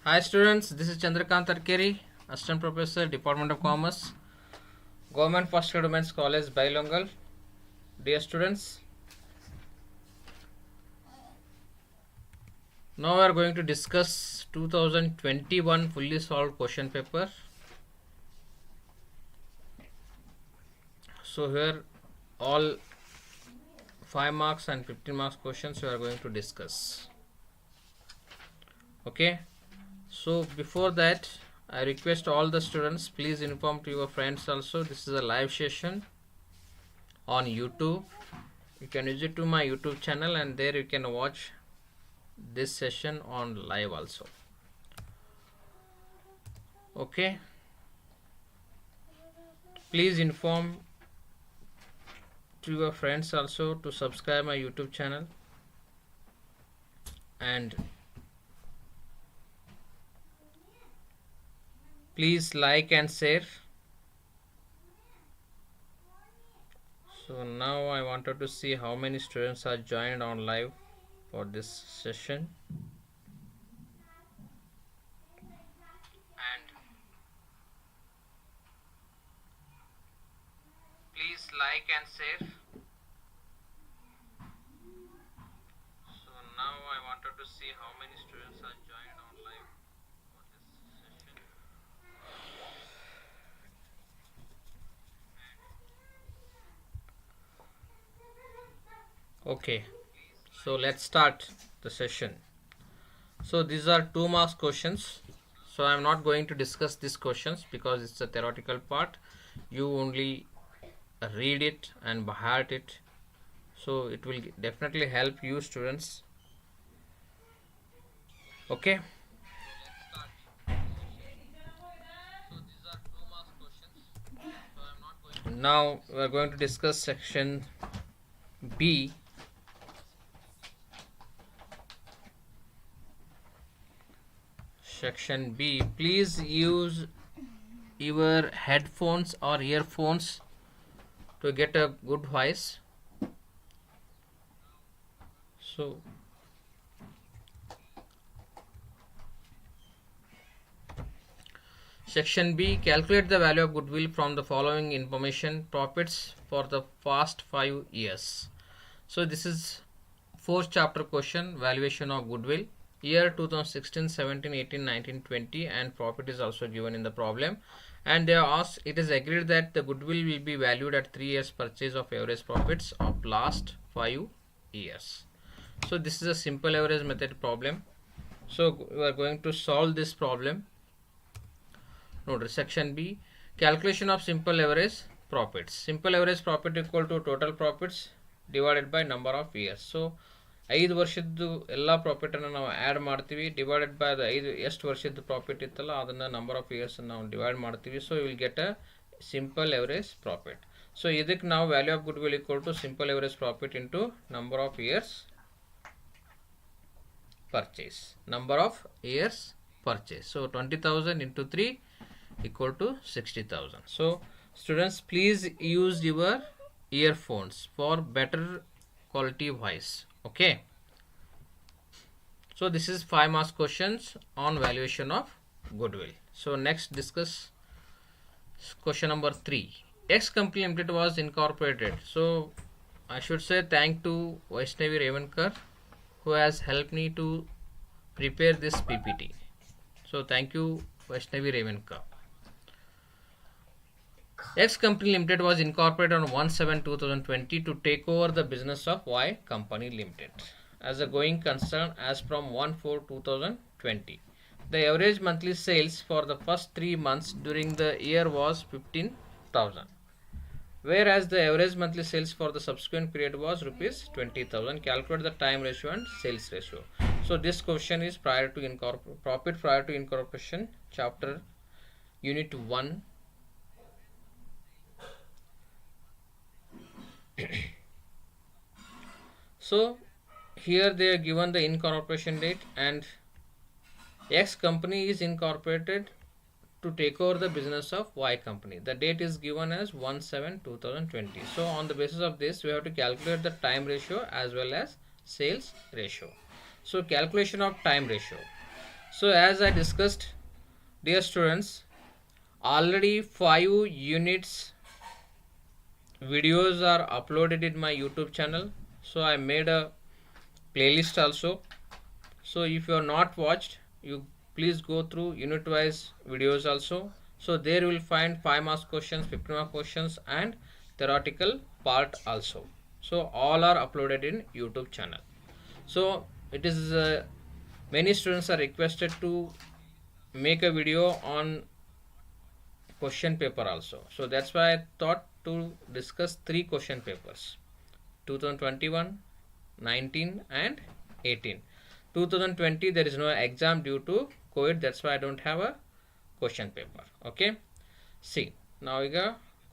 Hi students, this is Chandrakant Arkeri, Assistant Professor, Department of Commerce, Government First Grade Women's College, Bailongal. Dear students, now we are going to discuss 2021 fully solved question paper. So here all 5 marks and 15 marks questions we are going to discuss. Okay, so before that I request all the students, please inform to your friends also. This is a live session on YouTube. You can visit to my YouTube channel and there you can watch this session on live also. Okay, please inform to your friends also to subscribe my YouTube channel and please like and share. So now I wanted to see how many students are joined on live for this session. And please like and share. So now I wanted to see how many students are joined on live for this session. Okay, so let's start the session. So these are 2 marks questions. So I am not going to discuss these questions because it's a theoretical part. You only read it and by heart it. So it will definitely help you students. Okay. Now we are going to discuss section B. Section B. Please use your headphones or earphones to get a good voice. So Section B. Calculate the value of goodwill from the following information: profits for the past 5 years. So this is 4th chapter question, valuation of goodwill. Year 2016, 17, 18, 19, 20 and profit is also given in the problem. And they are asked, it is agreed that the goodwill will be valued at 3 years purchase of average profits of last 5 years. So this is a simple average method problem. So we are going to solve this problem. Note section B, calculation of simple average profits. Simple average profit equal to total profits divided by number of years. So 5 ವರ್ಷದ್ದು ಎಲ್ಲ profit ಅನ್ನು ನಾವು add ಮಾಡ್ತೀವಿ, divided by the 5 ಎಷ್ಟು ವರ್ಷದ profit ಇತ್ತಲ್ಲ ಅದನ್ನು number of years ನಾವು ಡಿವೈಡ್ ಮಾಡ್ತೀವಿ. So will get a simple average profit. So ಇದಕ್ಕೆ ನಾವು value of goodwill equal to simple average profit into number of years purchase. Number of years purchase. So 20,000 into 3 equal to 60,000. So students, please use your earphones for better quality voice. Okay. So this is 5 marks questions on valuation of goodwill. So next discuss question number 3. X company limited was incorporated. So I should say thank to Vaishnavi Revankar who has helped me to prepare this PPT. So thank you Vaishnavi Revankar. X company limited was incorporated on 1/7/2020 to take over the business of Y company limited as a going concern as from 1/4/2020. The average monthly sales for the first 3 months during the year was 15,000. Whereas the average monthly sales for the subsequent period was rupees 20,000. Calculate the time ratio and sales ratio. So this question is prior to profit prior to incorporation, chapter unit 1. So here they are given the incorporation date and X company is incorporated to take over the business of Y company. The date is given as 1/7/2020. So on the basis of this we have to calculate the time ratio as well as sales ratio. So calculation of time ratio. So as I discussed, dear students, already 5 units videos are uploaded in my YouTube channel. So I made a playlist also. So if you are not watched, you please go through unit wise videos also. So there you will find 5 marks questions, 50 mark questions and theoretical part also. So all are uploaded in YouTube channel. So it is many students are requested to make a video on question paper also. So that's why I thought to discuss 3 question papers: 2021, 19 and 18. 2020 there is no exam due to COVID, that's why I don't have a question paper. Okay, see now ಈಗ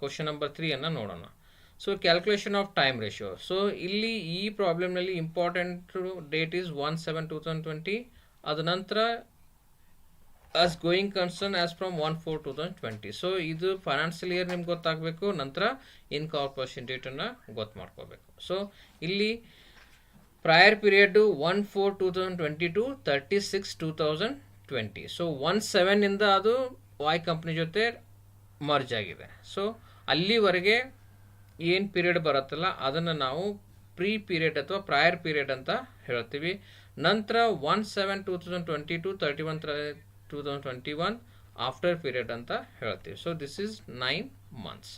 question number 3 ಅನ್ನು ನೋಡೋಣ. So calculation of time ratio. So ಇಲ್ಲಿ ಈ ಪ್ರಾಬ್ಲಮ್ನಲ್ಲಿ important date is 1/7/2020. ಅದ ನಂತರ as going concern as from 1/4/2020. So ಇದು financial year ನಿಮ್ಗೆ ಗೊತ್ತಾಗಬೇಕು, ನಂತರ ಇನ್ಕಾರ್ಪೊರೇಷನ್ ಡೇಟನ್ನು ಗೊತ್ತು ಮಾಡ್ಕೋಬೇಕು. ಸೊ ಇಲ್ಲಿ prior period 1/4/2020 to 36/2020. ಸೊ 1/7 ಇಂದ ಅದು ವಾಯ್ ಕಂಪ್ನಿ ಜೊತೆ ಮರ್ಜ್ ಆಗಿದೆ. ಸೊ ಅಲ್ಲಿವರೆಗೆ ಏನು ಪೀರಿಯಡ್ ಬರುತ್ತಲ್ಲ ಅದನ್ನು ನಾವು ಪ್ರೀ ಪೀರಿಯಡ್ ಅಥವಾ ಪ್ರಯರ್ ಪೀರಿಯಡ್ ಅಂತ ಹೇಳ್ತೀವಿ. ನಂತರ 1/7/2020 to 31/2021 ಆಫ್ಟರ್ ಪೀರಿಯಡ್ ಅಂತ ಹೇಳ್ತೀವಿ. So this is 9 months.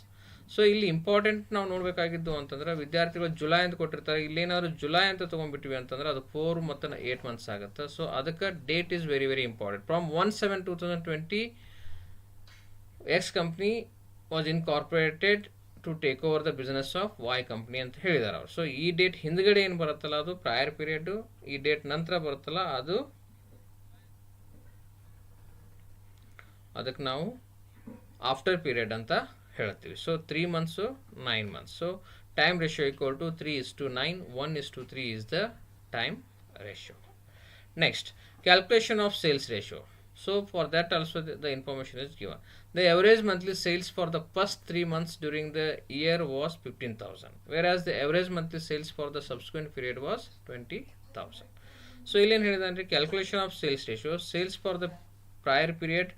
So ಇಲ್ಲಿ ಇಂಪಾರ್ಟೆಂಟ್ ನಾವು ನೋಡಬೇಕಾಗಿದ್ದು ಅಂತಂದ್ರೆ, ವಿದ್ಯಾರ್ಥಿಗಳು ಜುಲೈ ಅಂತ ಕೊಟ್ಟಿರ್ತಾರೆ, ಇಲ್ಲೇನಾದ್ರು ಜುಲೈ ಅಂತ ತೊಗೊಂಡ್ಬಿಟ್ವಿ ಅಂತಂದ್ರೆ ಅದು 4 ಮತ್ತು 8 months ಆಗುತ್ತೆ. ಸೊ ಅದಕ್ಕೆ date is very very important. From 1/7/2020 X company was incorporated to take over the business of Y company ಅಂತ ಹೇಳಿದಾರೆ ಅವರು. ಸೊ ಈ ಡೇಟ್ ಹಿಂದ್ಗಡೆ ಏನು ಬರುತ್ತಲ್ಲ ಅದು ಪ್ರಯರ್ ಪೀರಿಯಡ್, ಈ ಡೇಟ್ ನಂತರ ಬರುತ್ತಲ್ಲ ಅದು ಅದಕ್ಕೆ ನಾವು ಆಫ್ಟರ್ ಪೀರಿಯಡ್ ಅಂತ ಹೇಳ್ತೀವಿ. So 3 months 9 months. So time ratio equal to 3:9, 1:3 is the time ratio. Next, calculation of sales ratio. So for that also the information is given. The average monthly sales for the first 3 months during the year was 15,000, whereas the average monthly sales for the subsequent period was 20,000. So ಇಲ್ಲಿ ಏನು ಹೇಳಿದೆ ಅಂದರೆ calculation of sales ratio, sales for the prior period,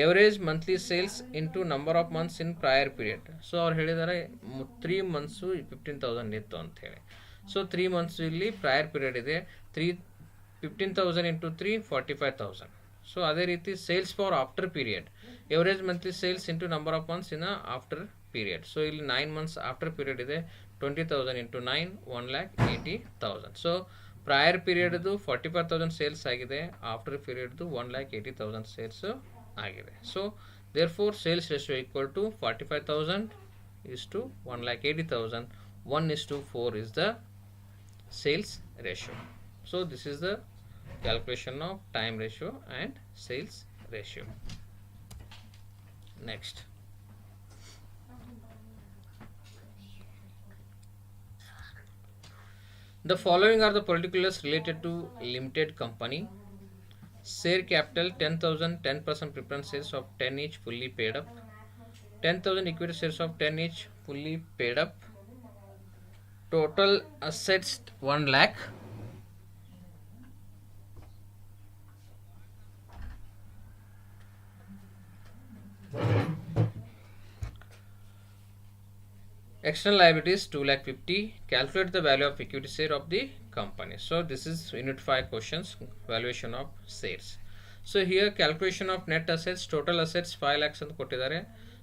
average monthly sales into number of months in prior period. So ಅವ್ರು ಹೇಳಿದ್ದಾರೆ 3 months 15,000 ಇತ್ತು ಅಂತ ಹೇಳಿ. So 3 months ಇಲ್ಲಿ ಪ್ರಯರ್ ಪೀರಿಯಡ್ ಇದೆ, 15,000 into 3 45,000. ಸೊ ಅದೇ ರೀತಿ sales for after period, average monthly sales into number of months in after period. So ಇಲ್ಲಿ 9 months ಆಫ್ಟರ್ ಪೀರಿಯಡ್ ಇದೆ, 20,000 into 9 1,80,000. ಸೊ ಪ್ರಯರ್ ಪೀರಿಯಡ್ದು 45,000 ಸೇಲ್ಸ್ ಆಗಿದೆ, ಆಫ್ಟರ್ ಪೀರಿಯಡ್ದು 1,80,000 ಸೇಲ್ಸ್ ಆಗಿದೆ. So therefore sales ratio equal to 45,000 is to 1,80,000. 1:4 is the sales ratio. So this is the calculation of time ratio and sales ratio. Next, the following are the particulars related to limited company. Share capital 10,000, 10% preference shares of 10 each fully paid up, 10,000 equity shares of 10 each fully paid up. Total assets 1 lakh. External liabilities 2,50,000. Calculate the value of equity share of the company. So this is unit 5 questions, valuation of shares. So here calculation of net assets, total assets 5 lakhs ಅಂತ ಕೊಟ್ಟಿದ್ದಾರೆ.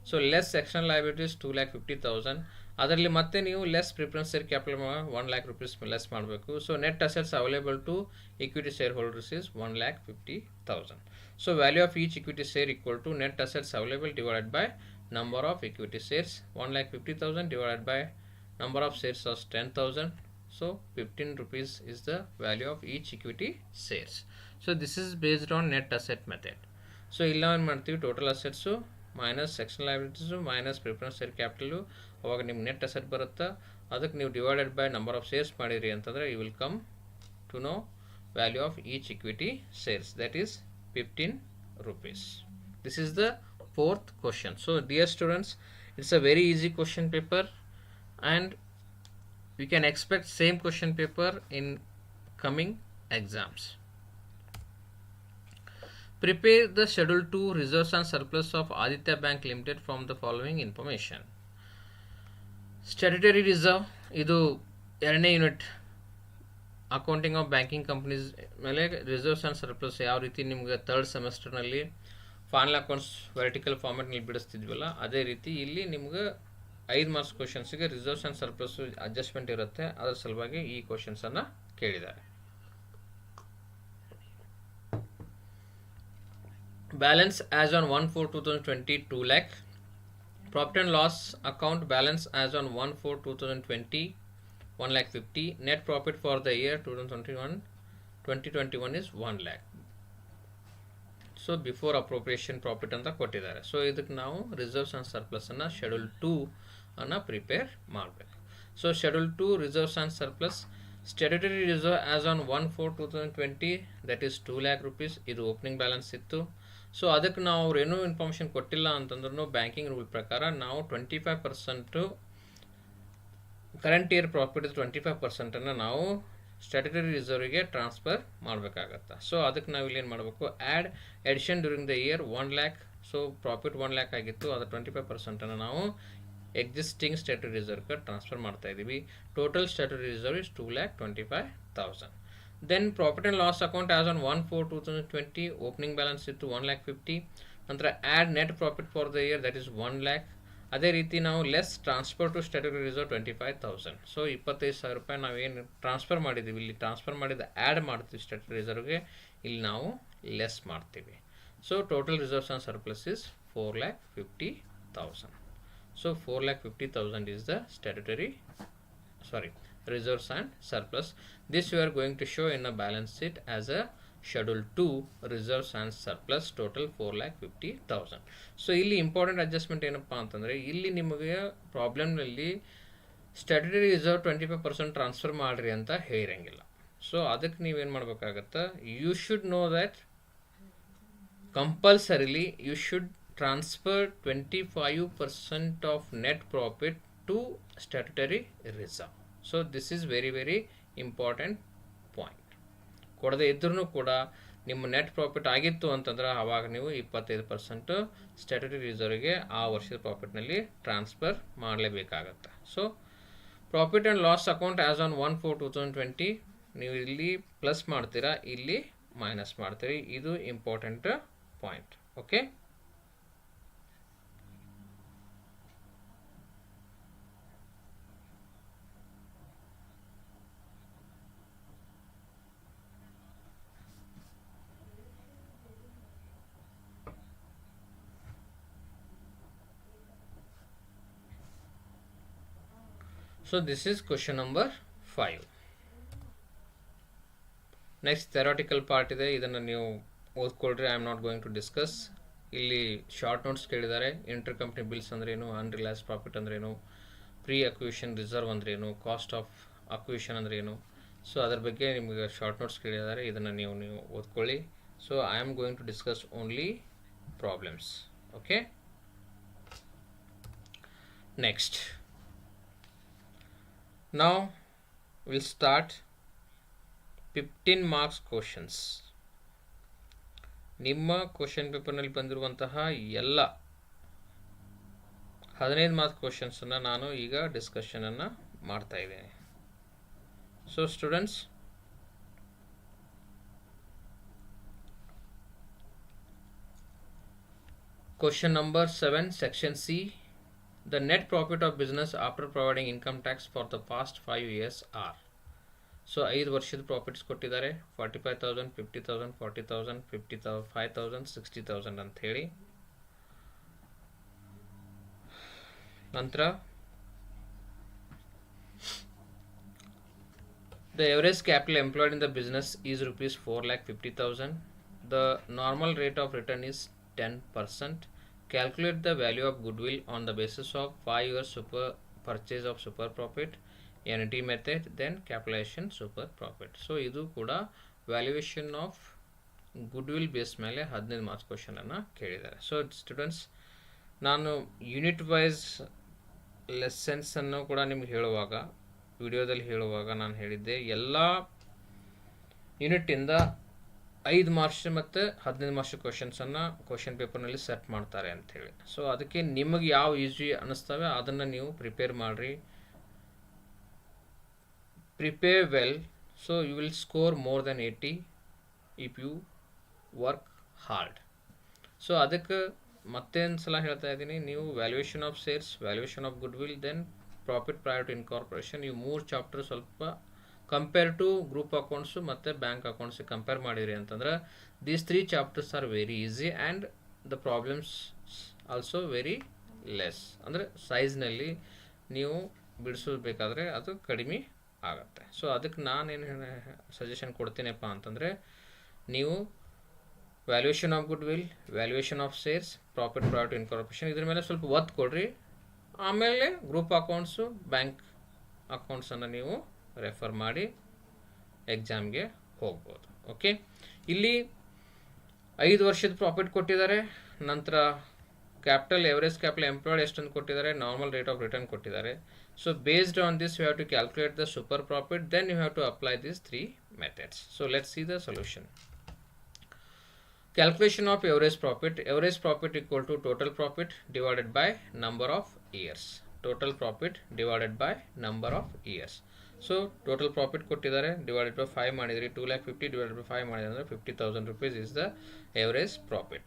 So less external liabilities 2,50,000. ಅದರಲ್ಲಿ ಮತ್ತೆ ನೀವು less preference share capital 1 lakh rupees less ಮಾಡಬೇಕು. So net assets available to equity share holders is 1,50,000. So value of each equity share equal to net assets available divided by number of equity shares. 1,50,000 divided by number of shares of 10,000. So 15 rupees is the value of each equity shares. So this is based on net asset method. So illa ಏನು ಮಾಡ್ತೀವಿ, total assets minus external liabilities minus preference share capital, ಅವಾಗ ನಿಮ್ಗೆ net asset ಬರುತ್ತೆ. ಅದಕ್ಕೆ ನೀವು divided by number of shares ಮಾಡಿರಿ ಅಂತಂದರೆ you will come to know value of each equity shares, that is 15 rupees. This is the fourth question. So dear students, it's a very easy question paper and we can expect same question paper in coming exams. Prepare the Schedule 2 reserves and surplus of Aditya Bank Limited from the following information. Statutory reserve ಇದು ಎರಡನೇ unit accounting of banking companies ಮೇಲೆ reserves and surplus ಯಾವ ರೀತಿ ನಿಮ್ಗೆ third ಸೆಮೆಸ್ಟರ್ನಲ್ಲಿ final accounts vertical ಫಾರ್ಮೆಟ್ನಲ್ಲಿ ಬಿಡಿಸ್ತಿದ್ವಲ್ಲ ಅದೇ ರೀತಿ ಇಲ್ಲಿ ನಿಮ್ಗೆ 5 ಮಾರ್ಕ್ಸ್ ಕ್ವಶನ್ಸ್ಗೆ ರಿಸರ್ವ್ಸ್ ಆ್ಯಂಡ್ ಸರ್ಪ್ಲಸ್ ಅಡ್ಜಸ್ಟ್ಮೆಂಟ್ ಇರುತ್ತೆ. ಅದರ ಸಲುವಾಗಿ ಈ ಕ್ವಶನ್ಸನ್ನು ಕೇಳಿದ್ದಾರೆ. Balance as on 1/4/2020 2 lakh. Profit and loss account balance as on 1/4/2020 1,50,000. Net profit for the year 2021 is 1 lakh. So before appropriation profit ಅಂತ ಕೊಟ್ಟಿದ್ದಾರೆ. ಸೊ ಇದಕ್ಕೆ ನಾವು ರಿಸರ್ವ್ಸ್ ಆ್ಯಂಡ್ ಸರ್ಪ್ಲಸ್ ಅನ್ನು ಶೆಡ್ಯೂಲ್ 2 ಅನ್ನು ಪ್ರಿಪೇರ್ ಮಾಡಬೇಕು. So schedule 2 reserves and surplus statutory reserve as on 1/4/2020 that is 2 lakh rupees. ಇದು opening balance ಇತ್ತು. So ಅದಕ್ಕೆ ನಾವು ಅವ್ರು ಏನೂ ಇನ್ಫಾರ್ಮೇಷನ್ ಕೊಟ್ಟಿಲ್ಲ ಅಂತಂದ್ರೂ ಬ್ಯಾಂಕಿಂಗ್ ರೂಲ್ ಪ್ರಕಾರ ನಾವು 25% ಕರೆಂಟ್ ಇಯರ್ ಪ್ರಾಫಿಟ್ 25%ಅನ್ನು ನಾವು ಸ್ಟ್ಯಾಟ್ಯುಟರಿ ರಿಸರ್ವ್ಗೆ ಟ್ರಾನ್ಸ್ಫರ್ ಮಾಡಬೇಕಾಗತ್ತೆ. ಸೊ ಅದಕ್ಕೆ ನಾವು ಇಲ್ಲಿ ಏನು ಮಾಡಬೇಕು, addition during the year 1 lakh. So profit 1 lakh ಆಗಿತ್ತು, ಅದರ 25%ಅನ್ನು ನಾವು ಎಕ್ಸಿಸ್ಟಿಂಗ್ ಸ್ಟ್ಯಾಟ್ಯುಟರಿ ರಿಸರ್ವ್ಗೆ ಟ್ರಾನ್ಸ್ಫರ್ ಮಾಡ್ತಾ ಇದ್ದೀವಿ. Total statutory reserve is 2,25,000. Then profit and loss account as on 1/4/2020 opening balance ಇತ್ತು 1,50,000. ನಂತರ add net profit for the year that is 1 lakh. ಅದೇ ರೀತಿ ನಾವು less transfer to statutory reserve 25,000. So 25,000 ರೂಪಾಯಿ ನಾವೇನು ಟ್ರಾನ್ಸ್ಫರ್ ಮಾಡಿದ್ದೀವಿ ಇಲ್ಲಿ ಟ್ರಾನ್ಸ್ಫರ್ ಮಾಡಿದ ಆ್ಯಡ್ ಮಾಡ್ತೀವಿ ಸ್ಟ್ಯಾಟ್ಯುಟರಿ ರಿಸರ್ವ್ಗೆ, ಇಲ್ಲಿ ನಾವು ಲೆಸ್ ಮಾಡ್ತೀವಿ. So total reserves and surplus is 4,50,000. So 4,50,000 is the reserves and surplus. This we are going to show in a balance sheet as a schedule 2 reserves and surplus total 4,50,000. So ಇಲ್ಲಿ important adjustment ಏನಪ್ಪ ಅಂತಂದರೆ ಇಲ್ಲಿ ನಿಮಗೆ ಪ್ರಾಬ್ಲಮ್ನಲ್ಲಿ statutory reserve 25% transfer ಮಾಡಿರಿ ಅಂತ ಹೇಳಿರಂಗಿಲ್ಲ. So ಅದಕ್ಕೆ ನೀವೇನು ಮಾಡಬೇಕಾಗತ್ತೆ, you should know that compulsorily you should transfer 25% of net profit to statutory reserve. So this is very very important point. ಕೊಡದೆ ಇದ್ರೂ ಕೂಡ ನಿಮ್ಮ ನೆಟ್ ಪ್ರಾಫಿಟ್ ಆಗಿತ್ತು ಅಂತಂದ್ರೆ ಆವಾಗ ನೀವು 25% ಸ್ಟ್ಯಾಟ್ಯುಟರಿ ರಿಸರ್ವ್ಗೆ ಆ ವರ್ಷದ ಪ್ರಾಫಿಟ್ನಲ್ಲಿ ಟ್ರಾನ್ಸ್ಫರ್ ಮಾಡಲೇಬೇಕಾಗತ್ತೆ. So profit and loss account as on 1/4/2020 ನೀವು ಇಲ್ಲಿ ಪ್ಲಸ್ ಮಾಡ್ತೀರಾ, ಇಲ್ಲಿ ಮೈನಸ್ ಮಾಡ್ತೀರಿ. ಇದು important point. Okay, so this is question number 5. Next theoretical part ಇದೆ, ಇದನ್ನು ನೀವು ಓದ್ಕೊಳ್ರಿ. I am not going to discuss. ಇಲ್ಲಿ ಶಾರ್ಟ್ ನೋಟ್ಸ್ ಕೇಳಿದ್ದಾರೆ. ಇಂಟರ್ ಕಂಪ್ನಿ ಬಿಲ್ಸ್ ಅಂದ್ರೇನು, ಅನ್ರಿಲೈಸ್ ಪ್ರಾಫಿಟ್ ಅಂದ್ರೇನು, ಪ್ರೀ ಅಕ್ವಿಷನ್ ರಿಸರ್ವ್ ಅಂದ್ರೇನು, ಕಾಸ್ಟ್ ಆಫ್ ಅಕ್ವಿಷನ್ ಅಂದ್ರೇನು. ಸೊ ಅದ್ರ ಬಗ್ಗೆ ನಿಮಗೆ ಶಾರ್ಟ್ ನೋಟ್ಸ್ ಕೇಳಿದ್ದಾರೆ, ಇದನ್ನು ನೀವು ಓದ್ಕೊಳ್ಳಿ. So I am going to discuss only problems. Okay, next now we'll start 15 marks questions. ನಿಮ್ಮ ಕ್ವಶನ್ ಪೇಪರ್ನಲ್ಲಿ ಬಂದಿರುವಂತಹ ಎಲ್ಲ 15 ಮಾರ್ಕ್ಸ್ ಕ್ವಶನ್ಸನ್ನು ನಾನು ಈಗ ಡಿಸ್ಕಷನನ್ನು ಮಾಡ್ತಾ ಇದ್ದೀನಿ. So students, question number 7 section C. The net profit of business after providing income tax for the past 5 years are. So 5 ವರ್ಷದ profits ಕೊಟ್ಟಿದ್ದಾರೆ. 45,000, 50,000, 40,000, 55,000, 60,000 ಅಂತ ಹೇಳಿ. ನಂತರ the average capital employed in the business is rupees 4,50,000. The normal rate of return is 10%. Calculate the value of goodwill on the basis of 5 years purchase of super profit, NT method, then capitalization super profit. So ಇದು ಕೂಡ valuation of goodwill base ಮೇಲೆ 15 marks question ಅನ್ನು ಕೇಳಿದ್ದಾರೆ. So students, ನಾನು unit wise ಲೆಸನ್ಸನ್ನು ಕೂಡ ನಿಮ್ಗೆ ಹೇಳುವಾಗ, ವಿಡಿಯೋದಲ್ಲಿ ಹೇಳುವಾಗ ನಾನು ಹೇಳಿದ್ದೆ ಎಲ್ಲ ಯೂನಿಟ್ಟಿಂದ 5 ಮಾರ್ಕ್ಸ್ ಮತ್ತು 15 ಮಾರ್ಕ್ಸ್ ಕ್ವಶನ್ಸನ್ನು ಕ್ವಶನ್ ಪೇಪರ್ನಲ್ಲಿ ಸೆಟ್ ಮಾಡ್ತಾರೆ ಅಂಥೇಳಿ. ಸೊ ಅದಕ್ಕೆ ನಿಮಗೆ ಯಾವ ಈಸಿ ಅನ್ನಿಸ್ತವೆ ಅದನ್ನು ನೀವು ಪ್ರಿಪೇರ್ ಮಾಡಿರಿ. Prepare well, so you will score more than 80 if you work hard. So ಅದಕ್ಕೆ ಮತ್ತೊಂದು ಸಲ ಹೇಳ್ತಾ ಇದ್ದೀನಿ, ನೀವು valuation of shares, valuation of goodwill, then profit prior to incorporation, ಇವು 3 ಚಾಪ್ಟರ್ ಸ್ವಲ್ಪ ಕಂಪೇರ್ ಟು ಗ್ರೂಪ್ ಅಕೌಂಟ್ಸು ಮತ್ತು ಬ್ಯಾಂಕ್ ಅಕೌಂಟ್ಸಿಗೆ ಕಂಪೇರ್ ಮಾಡಿರಿ ಅಂತಂದ್ರೆ these 3 chapters are very easy and the problems also very less. ಅಂದರೆ ಸೈಜ್ನಲ್ಲಿ ನೀವು ಬಿಡಿಸಬೇಕಾದ್ರೆ ಅದು ಕಡಿಮೆ ಆಗುತ್ತೆ. ಸೊ ಅದಕ್ಕೆ ನಾನೇನು ಸಜೆಷನ್ ಕೊಡ್ತೀನಪ್ಪ ಅಂತಂದರೆ, ನೀವು valuation of goodwill, valuation of shares, profit prior to incorporation ಇದ್ರ ಮೇಲೆ ಸ್ವಲ್ಪ ಒತ್ತು ಕೊಡ್ರಿ. ಆಮೇಲೆ ಗ್ರೂಪ್ ಅಕೌಂಟ್ಸು, ಬ್ಯಾಂಕ್ ಅಕೌಂಟ್ಸನ್ನು ನೀವು ರೆಫರ್ ಮಾಡಿ ಎಕ್ಸಾಮ್ಗೆ ಹೋಗ್ಬೋದು. ಓಕೆ, ಇಲ್ಲಿ 5 ವರ್ಷದ ಪ್ರಾಫಿಟ್ ಕೊಟ್ಟಿದ್ದಾರೆ, ನಂತರ ಕ್ಯಾಪಿಟಲ್, ಎವರೇಜ್ ಕ್ಯಾಪಿಟಲ್ ಎಂಪ್ಲಾಯ್ಡ್ ಎಷ್ಟೊಂದು ಕೊಟ್ಟಿದ್ದಾರೆ, ನಾರ್ಮಲ್ ರೇಟ್ ಆಫ್ ರಿಟರ್ನ್ ಕೊಟ್ಟಿದ್ದಾರೆ. So based on this you have to calculate the super profit, then you have to apply this 3 methods. So let's see the solution. Calculation of average profit. Average profit equal to total profit divided by number of years. Total profit divided by number of years. So total profit ಕೊಟ್ಟಿದ್ದಾರೆ, divided by 5 ಮಾಡಿದ್ರಿ, 2,50,000 divided by 5 ಮಾಡಿದ್ರೆ ಅಂದರೆ 50,000 rupees is the average profit.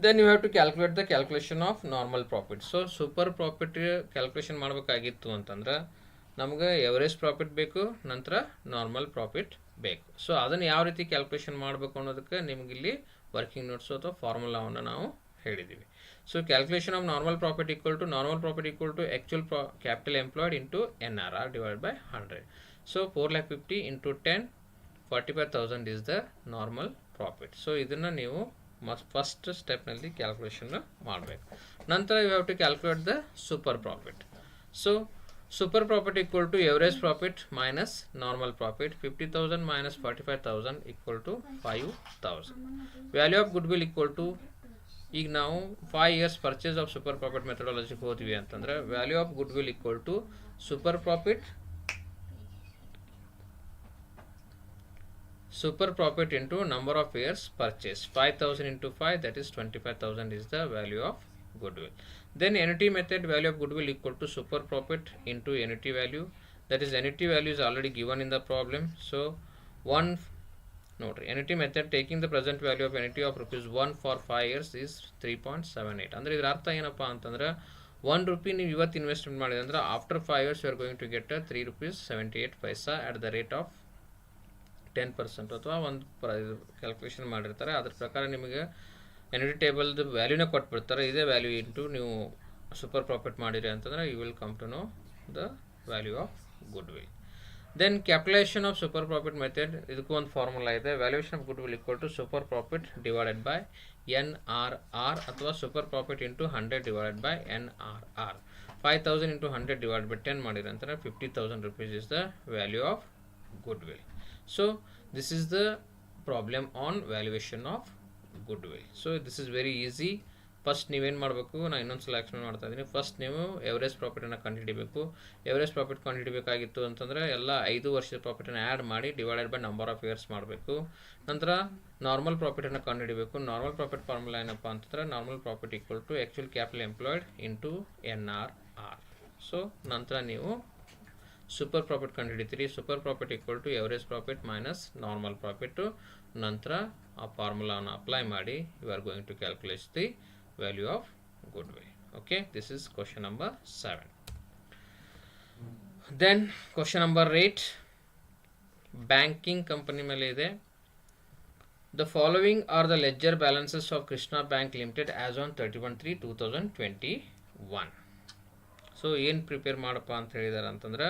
Then you have to calculate the calculation of normal profit. So super profit calculation ಮಾಡಬೇಕಾಗಿತ್ತು ಅಂತಂದ್ರೆ ನಮಗೆ average profit ಬೇಕು, ನಂತರ normal profit ಬೇಕು. ಸೊ ಅದನ್ನು ಯಾವ ರೀತಿ ಕ್ಯಾಲ್ಕುಲೇಷನ್ ಮಾಡಬೇಕು ಅನ್ನೋದಕ್ಕೆ ನಿಮಗಿಲ್ಲಿ ವರ್ಕಿಂಗ್ ನೋಟ್ಸು ಅಥವಾ ಫಾರ್ಮುಲಾವನ್ನು ನಾವು ಹೇಳಿದ್ದೀವಿ. So calculation of normal profit equal to actual capital employed into NRR divide by 100. So 4,50,000 into 10, 45,000 is the normal profit. So ಇದನ್ನು ನೀವು ಫಸ್ಟ್ ಸ್ಟೆಪ್ನಲ್ಲಿ ಕ್ಯಾಲ್ಕುಲೇಷನ್ ಮಾಡಬೇಕು. ನಂತರ you have to calculate the super profit. So super profit equal to average profit minus normal profit. 50,000 minus 45,000 equal to 5,000. Value of goodwill equal to, ಈಗ ನಾವು 5 years purchase of super profit methodology ಹೋದ್ವಿ ಅಂತಂದ್ರೆ value of goodwill equal to super profit into number of years purchase. 5,000 into 5, that is 25,000 is the value of goodwill. Then NT method, value of goodwill equal to super profit into NT value. That is NT value is already given in the problem. So NT method taking the present value of NT of ₹1 for 5 years is 3.78. ಅಂದರೆ ಇದರ ಅರ್ಥ ಏನಪ್ಪ ಅಂತಂದ್ರೆ ₹1 ನೀವು ಇವತ್ತು investment ಮಾಡಿದ್ರೆ ಅಂದ್ರೆ after 5 years you are going to get ₹3.78 at the rate of 10% ಅಥವಾ ಒಂದು ಕ್ಯಾಲ್ಕುಲೇಷನ್ ಮಾಡಿರ್ತಾರೆ. ಅದ್ರ ಪ್ರಕಾರ ನಿಮಗೆ ಎನ್ಟಿ ಟೇಬಲ್ದು ವ್ಯಾಲ್ಯೂನ ಕೊಟ್ಬಿಡ್ತಾರೆ. ಇದೇ ವ್ಯಾಲ್ಯೂ ಇಂಟು ನೀವು ಸೂಪರ್ ಪ್ರಾಫಿಟ್ ಮಾಡಿರಿ ಅಂತಂದ್ರೆ you will come to know the value of goodwill. Then calculation of super profit method, ಇದಕ್ಕೂ ಒಂದು ಫಾರ್ಮುಲಾ ಇದೆ. Valuation of goodwill equal to super profit divided by NRR ಅಥವಾ super profit into 100 divided by NRR. 5,000 into 100 divide by 10 ಮಾಡಿರಿ ಅಂತಂದ್ರೆ 50,000 rupees is the value of goodwill. So this is the problem on valuation of goodwill. So this is very easy. First ನೀವೇನು ಮಾಡಬೇಕು, ನಾನು ಇನ್ನೊಂದ್ಸಲ explain ಮಾಡ್ತಾ ಇದ್ದೀನಿ. First ನೀವು average ಪ್ರಾಫಿಟನ್ನು ಕಂಡುಹಿಡಿಬೇಕು. ಎವರೇಜ್ ಪ್ರಾಫಿಟ್ ಕಂಡುಹಿಡಿಬೇಕಾಗಿತ್ತು ಅಂತಂದರೆ ಎಲ್ಲ 5 ವರ್ಷದ ಪ್ರಾಫಿಟನ್ನು ಆ್ಯಡ್ ಮಾಡಿ divided by number of years ಮಾಡಬೇಕು. ನಂತರ ನಾರ್ಮಲ್ ಪ್ರಾಫಿಟನ್ನು ಕಂಡುಹಿಡಿಬೇಕು. ನಾರ್ಮಲ್ ಪ್ರಾಫಿಟ್ ಫಾರ್ಮುಲಾ ಏನಪ್ಪ ಅಂತಂದರೆ normal profit equal to actual capital employed into NRR. So ನಂತರ ನೀವು ಸೂಪರ್ ಪ್ರಾಫಿಟ್ ಕಂಡುಹಿಡಿತೀರಿ. Super profit equal to average profit minus normal profit. ನಂತರ ಆ ಫಾರ್ಮುಲಾವನ್ನು ಅಪ್ಲೈ ಮಾಡಿ you are going to calculate the value of goodwill. Okay, this is question number 7. Then question number 8, banking company ಮೇಲೆ ಇದೆ. The following are the ledger balances of Krishna Bank Limited as on 31/3/2021. So ಏನು prepare ಮಾಡಪ್ಪ ಅಂತ ಹೇಳಿದಾರೆ ಅಂತಂದ್ರೆ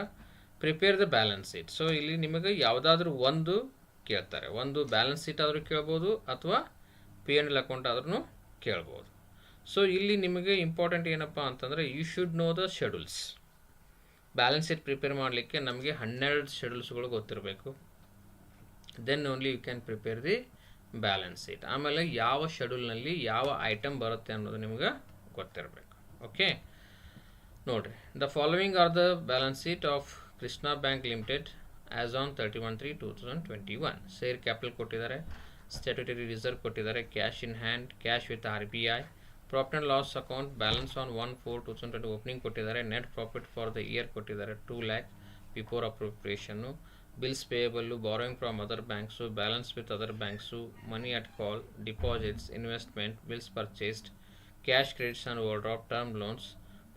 prepare the balance sheet. So ಇಲ್ಲಿ ನಿಮಗೆ ಯಾವುದಾದ್ರೂ ಒಂದು ಕೇಳ್ತಾರೆ. ಒಂದು ಬ್ಯಾಲೆನ್ಸ್ ಶೀಟ್ ಆದರೂ ಕೇಳ್ಬೋದು ಅಥವಾ P&L ಅಕೌಂಟ್ ಆದ್ರೂ ಕೇಳ್ಬೋದು. ಸೊ ಇಲ್ಲಿ ನಿಮಗೆ ಇಂಪಾರ್ಟೆಂಟ್ ಏನಪ್ಪ ಅಂತಂದರೆ you should know the schedules. Balance sheet prepare ಮಾಡಲಿಕ್ಕೆ ನಮಗೆ 12 ಶೆಡ್ಯೂಲ್ಸ್ಗಳು ಗೊತ್ತಿರಬೇಕು. Then only you can prepare the balance sheet. ಆಮೇಲೆ ಯಾವ ಶೆಡ್ಯೂಲ್ನಲ್ಲಿ ಯಾವ ಐಟಮ್ ಬರುತ್ತೆ ಅನ್ನೋದು ನಿಮಗೆ ಗೊತ್ತಿರಬೇಕು. ಓಕೆ, ನೋಡಿರಿ, the following are the balance sheet of Krishna bank limited as on 31/3/2021. Share capital ಕೊಟ್ಟಿದ್ದಾರೆ, ಸ್ಟ್ಯಾಟ್ಯೂಟರಿ ರಿಸರ್ವ್ ಕೊಟ್ಟಿದ್ದಾರೆ, cash in hand, cash with RBI, profit and loss account balance on 1/4/2020 opening ಕೊಟ್ಟಿದ್ದಾರೆ, net profit for the year ಕೊಟ್ಟಿದ್ದಾರೆ 2 lakh before appropriation, bills payable, borrowing from other banks, balance with other banks, money at call, deposits, investment, bills purchased, cash credits and overdraft, term loans,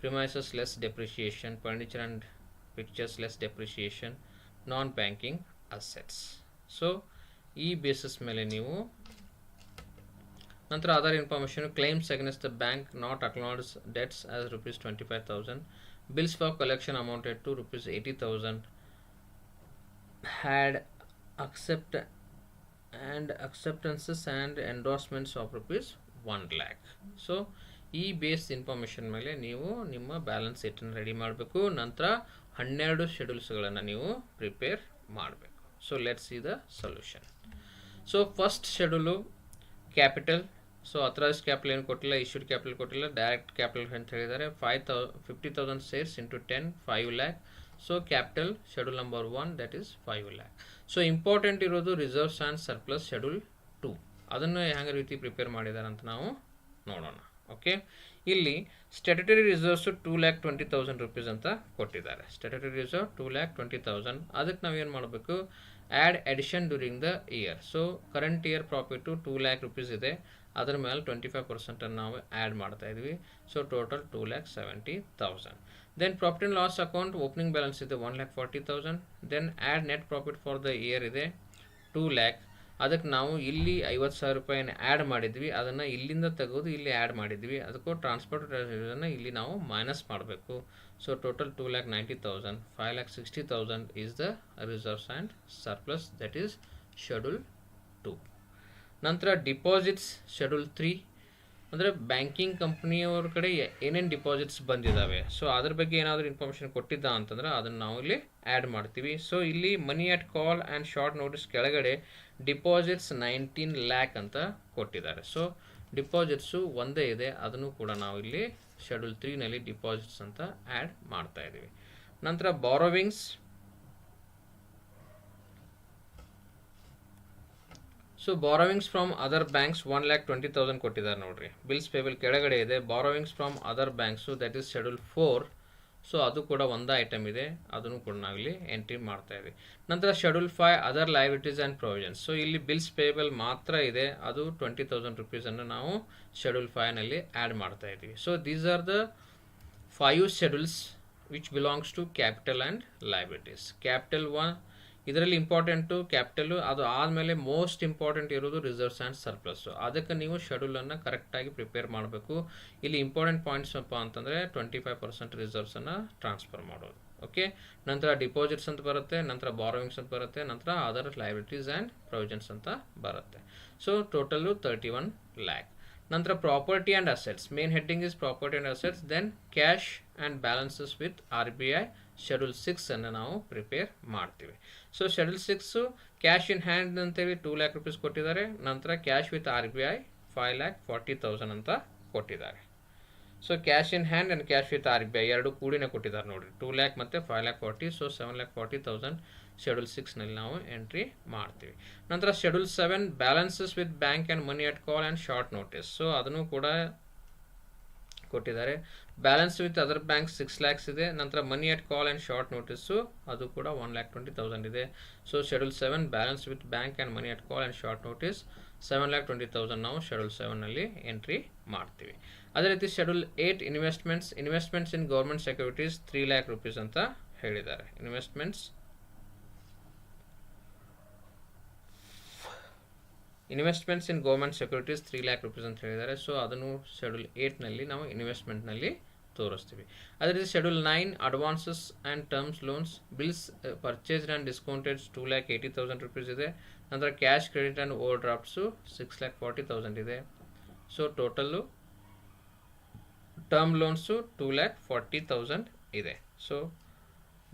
premises less depreciation, furniture and fixtures less depreciation, non banking assets. So ಈ basis ಮೇಲೆ ನೀವು ನಂತರ other information, claims against the bank not acknowledged debts as ₹25,000, bills for collection amounted to ₹80,000, had acceptances and endorsements of ₹1 lakh. So ಈ base information ಮೇಲೆ ನೀವು ನಿಮ್ಮ balance ಶೀಟನ್ನು ready ಮಾಡಬೇಕು. ನಂತರ 12 ಶೆಡ್ಯೂಲ್ಸ್ಗಳನ್ನು ನೀವು ಪ್ರಿಪೇರ್ ಮಾಡಬೇಕು. So let's see the solution. So first schedule capital. So authorised capital ಏನು ಕೊಟ್ಟಿಲ್ಲ, ಇಶ್ಯೂಡ್ ಕ್ಯಾಪಿಟಲ್ ಕೊಟ್ಟಿಲ್ಲ, ಡೈರೆಕ್ಟ್ ಕ್ಯಾಪಿಟಲ್ ಅಂತ ಹೇಳಿದ್ದಾರೆ. 50,000 shares into 10, 5 lakh. So capital schedule number 1 that is 5 lakh. So important ಇರೋದು ರಿಸರ್ವ್ಸ್ ಆ್ಯಂಡ್ ಸರ್ಪ್ಲಸ್ ಶೆಡ್ಯೂಲ್ 2. ಅದನ್ನು ಹೆಂಗೆ ರೀತಿ prepare ಮಾಡಿದ್ದಾರೆ ಅಂತ ನಾವು ನೋಡೋಣ. ಓಕೆ, ಇಲ್ಲಿ ಸ್ಟ್ಯಾಟ್ಯೂಟರಿ ರಿಸರ್ವ್ಸ್ ₹2,20,000 ಅಂತ ಕೊಟ್ಟಿದ್ದಾರೆ. Statutory reserve 2,20,000. ಅದಕ್ಕೆ ನಾವೇನು ಮಾಡಬೇಕು, add addition during the year. So current year profit ₹2 lakh ಇದೆ, ಅದರ ಮೇಲೆ 25% ನಾವು ಆ್ಯಡ್ ಮಾಡ್ತಾ ಇದ್ವಿ. So total 2,70,000. Then profit and loss account opening balance ಇದೆ 1,40,000. Then add net profit for the year ಇದೆ 2 lakh. ಅದಕ್ಕೆ ನಾವು ಇಲ್ಲಿ ₹50,000 ಆ್ಯಡ್ ಮಾಡಿದ್ವಿ, ಅದನ್ನು ಇಲ್ಲಿಂದ ತೆಗೆದು ಇಲ್ಲಿ ಆ್ಯಡ್ ಮಾಡಿದ್ವಿ. ಅದಕ್ಕೂ ಟ್ರಾನ್ಸ್ಪೋರ್ಟ್ ಇಲ್ಲಿ ನಾವು ಮೈನಸ್ ಮಾಡಬೇಕು. So total 2,90,000. 5,60,000 is the reserves and surplus, that is schedule 2. ನಂತರ ಡಿಪಾಸಿಟ್ಸ್ ಶೆಡ್ಯೂಲ್ 3 ಅಂದರೆ ಬ್ಯಾಂಕಿಂಗ್ ಕಂಪ್ನಿಯವ್ರ ಕಡೆ ಏನೇನು ಡಿಪಾಸಿಟ್ಸ್ ಬಂದಿದ್ದಾವೆ, ಸೊ ಅದ್ರ ಬಗ್ಗೆ ಏನಾದರೂ ಇನ್ಫಾರ್ಮೇಷನ್ ಕೊಟ್ಟಿದ್ದ ಅಂತಂದ್ರೆ ಅದನ್ನು ನಾವು ಇಲ್ಲಿ ಆ್ಯಡ್ ಮಾಡ್ತೀವಿ. ಸೊ ಇಲ್ಲಿ ಮನಿ at call and short notice ಕೆಳಗಡೆ ಡಿಪಾಸಿಟ್ಸ್ 19 lakh ಅಂತ ಕೊಟ್ಟಿದ್ದಾರೆ. ಸೊ ಡಿಪಾಸಿಟ್ಸು ಒಂದೇ ಇದೆ, ಅದನ್ನು ಕೂಡ ನಾವು ಇಲ್ಲಿ ಶೆಡ್ಯೂಲ್ 3ನಲ್ಲಿ ಡಿಪಾಸಿಟ್ಸ್ ಅಂತ ಆ್ಯಡ್ ಮಾಡ್ತಾ ಇದ್ದೀವಿ. ನಂತರ borrowings. So borrowings from other banks 1,20,000 ಕೊಟ್ಟಿದ್ದಾರೆ ನೋಡ್ರಿ. ಬಿಲ್ಸ್ ಪೇಬಲ್ ಕೆಳಗಡೆ ಇದೆ. Borrowings from other banks that is schedule 4. So ಅದು ಕೂಡ ಒಂದೇ ಐಟಮ್ ಇದೆ, ಅದನ್ನು ಕೂಡ ನಾವಿಲ್ಲಿ ಎಂಟ್ರಿ ಮಾಡ್ತಾ ಇದ್ದೀವಿ. ನಂತರ schedule 5 other liabilities and provisions. So ಇಲ್ಲಿ ಬಿಲ್ಸ್ ಪೇಬಲ್ ಮಾತ್ರ ಇದೆ, ಅದು ₹20,000 ನಾವು ಶೆಡ್ಯೂಲ್ 5ನಲ್ಲಿ ಆ್ಯಡ್ ಮಾಡ್ತಾ ಇದ್ದೀವಿ. So these are the 5 schedules which belongs to capital and liabilities. Capital 1 ಇದರಲ್ಲಿ ಇಂಪಾರ್ಟೆಂಟು ಕ್ಯಾಪಿಟಲು, ಅದು ಆದಮೇಲೆ ಮೋಸ್ಟ್ ಇಂಪಾರ್ಟೆಂಟ್ ಇರೋದು ರಿಸರ್ವ್ಸ್ ಆ್ಯಂಡ್ ಸರ್ಪ್ಲಸ್ಸು. ಅದಕ್ಕೆ ನೀವು ಶೆಡ್ಯೂಲನ್ನು ಕರೆಕ್ಟಾಗಿ ಪ್ರಿಪೇರ್ ಮಾಡಬೇಕು. ಇಲ್ಲಿ ಇಂಪಾರ್ಟೆಂಟ್ ಪಾಯಿಂಟ್ಸ್ ಅಪ್ಪ ಅಂತಂದರೆ 25% ರಿಸರ್ವ್ಸನ್ನು ಟ್ರಾನ್ಸ್ಫರ್ ಮಾಡೋದು. ಓಕೆ, ನಂತರ ಡಿಪಾಸಿಟ್ಸ್ ಅಂತ ಬರುತ್ತೆ, ನಂತರ ಬಾರೋವಿಂಗ್ಸ್ ಅಂತ ಬರುತ್ತೆ, ನಂತರ ಅದರ್ ಲಯಬಿಲಿಟೀಸ್ ಆ್ಯಂಡ್ ಪ್ರೊವಿಷನ್ಸ್ ಅಂತ ಬರುತ್ತೆ. So total 31 lakh. ನಂತರ property and assets. Main heading is property and assets. Then cash and balances with RBI schedule 6 ಅನ್ನು ನಾವು ಪ್ರಿಪೇರ್ ಮಾಡ್ತೀವಿ. So schedule 6 cash in hand ಅಂತೇಳಿ ₹2 lakh ಕೊಟ್ಟಿದ್ದಾರೆ. ನಂತರ ಕ್ಯಾಶ್ ವಿತ್ RBI 5,40,000 ಅಂತ ಕೊಟ್ಟಿದ್ದಾರೆ. So cash in hand and cash with RBI ಎರಡು ಕೂಡಿನೇ ಕೊಟ್ಟಿದ್ದಾರೆ ನೋಡಿರಿ, 2 lakh ಮತ್ತು 5,40,000. ಸೊ 7,40,000 ಶೆಡ್ಯೂಲ್ 6ನಲ್ಲಿ ನಾವು ಎಂಟ್ರಿ ಮಾಡ್ತೀವಿ. ನಂತರ schedule 7 balances with bank and money at call and short notice. So ಅದನ್ನು ಕೂಡ ಕೊಟ್ಟಿದ್ದಾರೆ. Balance with other bank 6 lakhs ಇದೆ. ನಂತರ ಮನಿ at call and short notice ಅದು ಕೂಡ 1,20,000 ಇದೆ. So schedule 7 balance with bank and money at call and short notice 7,20,000 ನಾವು schedule 7ನಲ್ಲಿ entry ಮಾಡ್ತೀವಿ. ಅದೇ ರೀತಿ schedule 8 investments in government securities ₹3 lakh ಅಂತ ಹೇಳಿದ್ದಾರೆ. Investments in government securities ₹3 lakh ಅಂತ ಹೇಳಿದ್ದಾರೆ. ಸೊ ಅದನ್ನು ಶೆಡ್ಯೂಲ್ 8ನಲ್ಲಿ ನಾವು ಇನ್ವೆಸ್ಟ್ಮೆಂಟ್ನಲ್ಲಿ ತೋರಿಸ್ತೀವಿ. ಅದೇ ರೀತಿ schedule 9 advances and terms loans. Bills purchased and discounted ₹2,80,000 ಇದೆ. ನಂತರ cash credit and over grafts ₹6,40,000 ಇದೆ. ಸೊ ಟೋಟಲ್ಲು ಟರ್ಮ್ ಲೋನ್ಸು $2,40,000 ಇದೆ. ಸೊ